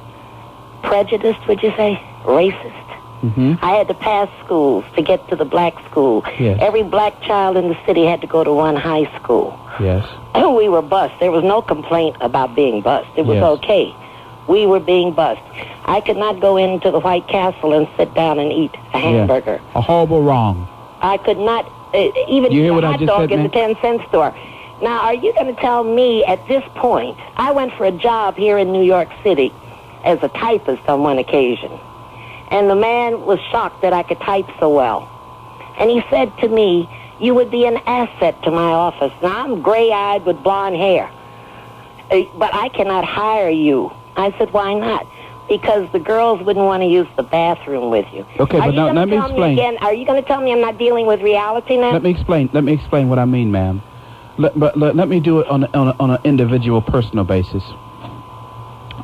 prejudiced, would you say? Racist. Mm-hmm. I had to pass schools to get to the black school. Yes. Every black child in the city had to go to one high school. Yes. We were bused. There was no complaint about being bused. It was okay. We were being bused. I could not go into the White Castle and sit down and eat a hamburger. A horrible wrong. I could not even eat a hot dog in the 10-cent store. Now, are you going to tell me at this point, I went for a job here in New York City as a typist on one occasion, and the man was shocked that I could type so well. And he said to me, you would be an asset to my office. Now, I'm gray-eyed with blonde hair, but I cannot hire you. I said, why not? Because the girls wouldn't want to use the bathroom with you. Okay, but now let me explain. Are you going to tell me I'm not dealing with reality now? Let me explain what I mean, ma'am. Let me do it on an individual, personal basis.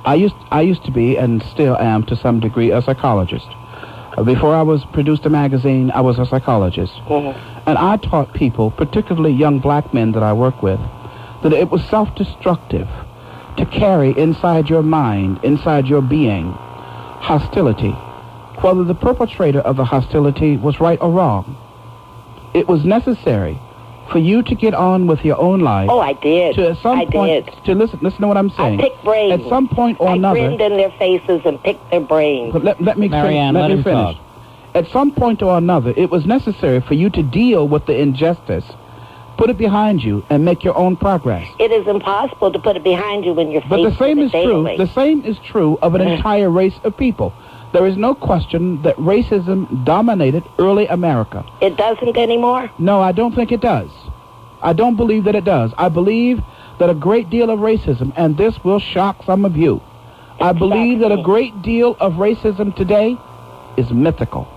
I used to be, and still am to some degree, a psychologist. Before I was produced a magazine, I was a psychologist. Mm-hmm. And I taught people, particularly young black men that I work with, that it was self-destructive to carry inside your mind, inside your being, hostility. Whether the perpetrator of the hostility was right or wrong, it was necessary for you to get on with your own life. Oh, I did. To at some point, to listen to what I'm saying. I picked brains. At some point or another. I grinned in their faces and picked their brains. But let me explain. Marianne, let me finish. Talk. At some point or another, it was necessary for you to deal with the injustice, put it behind you, and make your own progress. It is impossible to put it behind you when you're faced with it daily. But the same is true of an entire race of people. There is no question that racism dominated early America. It doesn't anymore? No, I don't think it does. I don't believe that it does. I believe that a great deal of racism, and this will shock some of you, I believe that a great deal of racism today is mythical.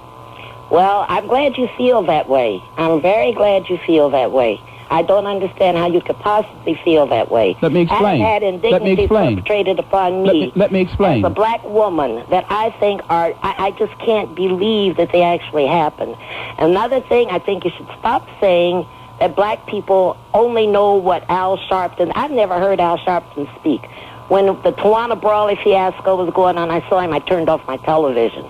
Well, I'm glad you feel that way. I'm very glad you feel that way. I don't understand how you could possibly feel that way. Let me explain. I've had indignities perpetrated upon me. Let me explain. As a black woman that I think are, I just can't believe that they actually happened. Another thing, I think you should stop saying that black people only know what Al Sharpton, I've never heard Al Sharpton speak. When the Tawana Brawley fiasco was going on, I saw him, I turned off my television.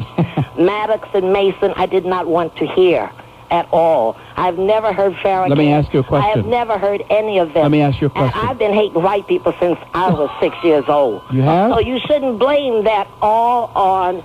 Maddox and Mason, I did not want to hear at all. I've never heard Farrakhan. Let me ask you a question. I have never heard any of them. Let me ask you a question. And I've been hating white people since I was 6 years old. You have? So you shouldn't blame that all on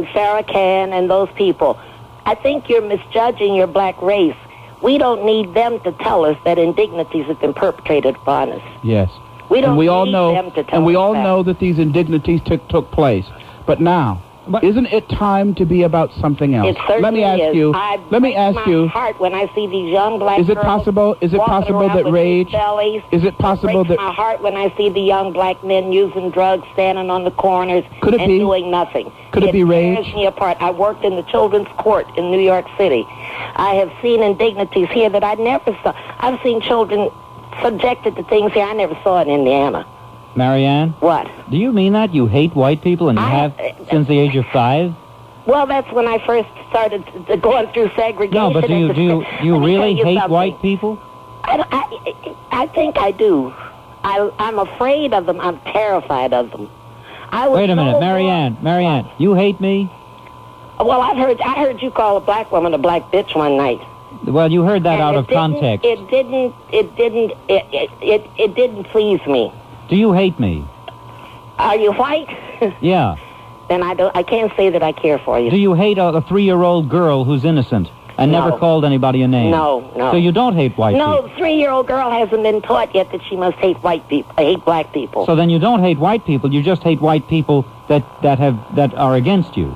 Farrakhan and those people. I think you're misjudging your black race. We don't need them to tell us that indignities have been perpetrated upon us. Yes. We don't need them to tell us and we all that. know that these indignities took place. But now, isn't it time to be about something else? It certainly Let me ask is. you. Let me ask you. My heart when I see these young black Is it girls possible? Is it possible that rage? Bellies. Is it possible It breaks that my heart when I see the young black men using drugs, standing on the corners, and doing nothing? Could it be rage? It tears me apart. I worked in the children's court in New York City. I have seen indignities here that I never saw. I've seen children subjected to things here I never saw in Indiana. Marianne? What? Do you mean that? You hate white people and you have since the age of 5? Well, that's when I first started going through segregation. No, but do you really hate white people? I think I do. I'm afraid of them. I'm terrified of them. Wait a minute, Marianne, you hate me? Well, I heard you call a black woman a black bitch one night. Well, you heard that out of context. It didn't please me. Do you hate me? Are you white? Yeah. Then I can't say that I care for you. Do you hate a 3-year-old girl who's innocent and never called anybody a name? No. So you don't hate white people? No, the 3-year-old girl hasn't been taught yet that she must hate white people. Hate black people. So then you don't hate white people. You just hate white people that are against you.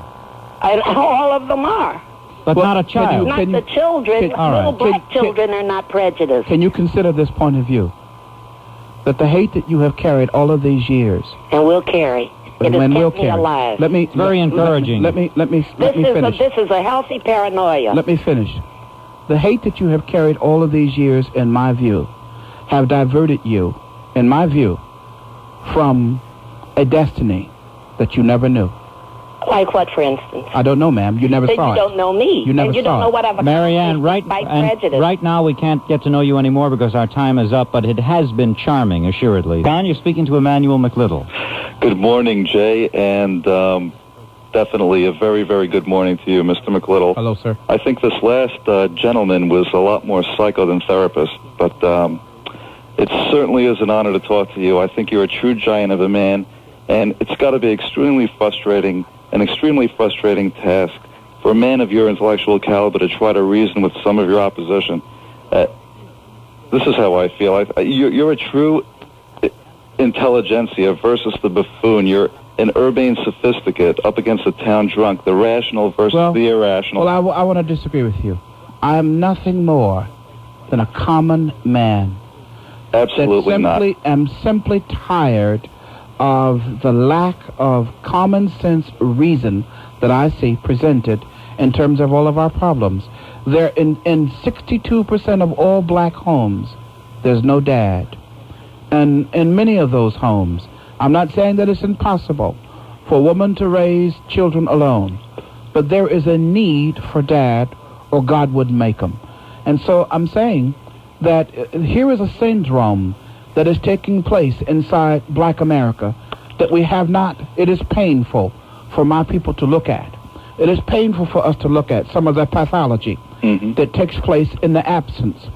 All of them are. But not a child. Not the children. Little black children are not prejudiced. Can you consider this point of view? That the hate that you have carried all of these years, and will carry, it has kept me alive. It's very encouraging. Let me finish. This is a healthy paranoia. Let me finish. The hate that you have carried all of these years, in my view, have diverted you, in my view, from a destiny that you never knew. Like what, for instance? I don't know, ma'am. You never saw it. You don't know me. You never and you saw don't know it. what I've Marianne, prejudice. Right now we can't get to know you anymore because our time is up, but it has been charming, assuredly. Don, you're speaking to Emmanuel McLITTLE. Good morning, Jay, and definitely a very, very good morning to you, Mr. McLITTLE. Hello, sir. I think this last gentleman was a lot more psycho than therapist, but it certainly is an honor to talk to you. I think you're a true giant of a man, and it's got to be an extremely frustrating task for a man of your intellectual caliber to try to reason with some of your opposition. this is how I feel. You're a true intelligentsia versus the buffoon. You're an urbane sophisticate up against a town drunk, the rational versus the irrational. Well, I want to disagree with you. I am nothing more than a common man. Absolutely not. I'm simply tired of the lack of common sense reason that I see presented in terms of all of our problems. There, in 62% of all black homes, there's no dad. And in many of those homes, I'm not saying that it's impossible for a woman to raise children alone, but there is a need for dad, or God would make them. And so I'm saying that here is a syndrome that is taking place inside black America that we have not. It is painful for my people to look at. It is painful for us to look at some of the pathology that takes place in the absence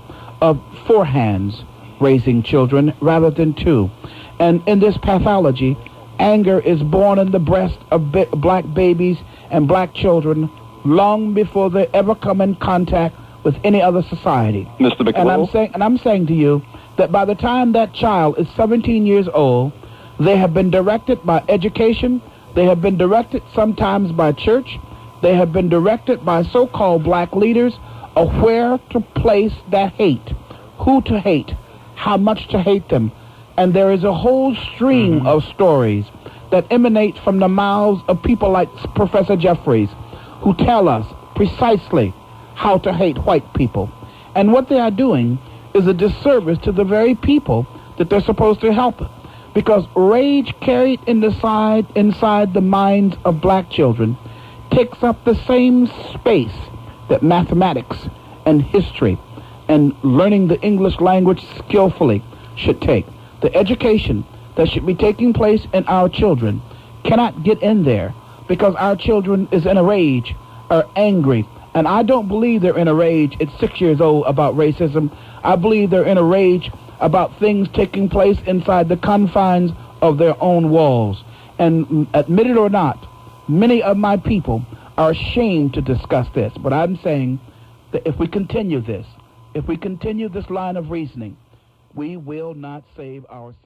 of 4 hands raising children rather than 2. And in this pathology, anger is born in the breast of black babies and black children long before they ever come in contact with any other society. Mr. McLITTLE? And I'm saying to you that by the time that child is 17 years old, they have been directed by education, they have been directed sometimes by church, they have been directed by so-called black leaders of where to place that hate, who to hate, how much to hate them. And there is a whole stream of stories that emanate from the mouths of people like Professor Jeffries, who tell us precisely how to hate white people. And what they are doing is a disservice to the very people that they're supposed to help. Because rage carried inside the minds of black children takes up the same space that mathematics and history and learning the English language skillfully should take. The education that should be taking place in our children cannot get in there because our children is in a rage, are angry. And I don't believe they're in a rage at 6 years old about racism. I believe they're in a rage about things taking place inside the confines of their own walls. And admit it or not, many of my people are ashamed to discuss this. But I'm saying that if we continue this line of reasoning, we will not save ourselves.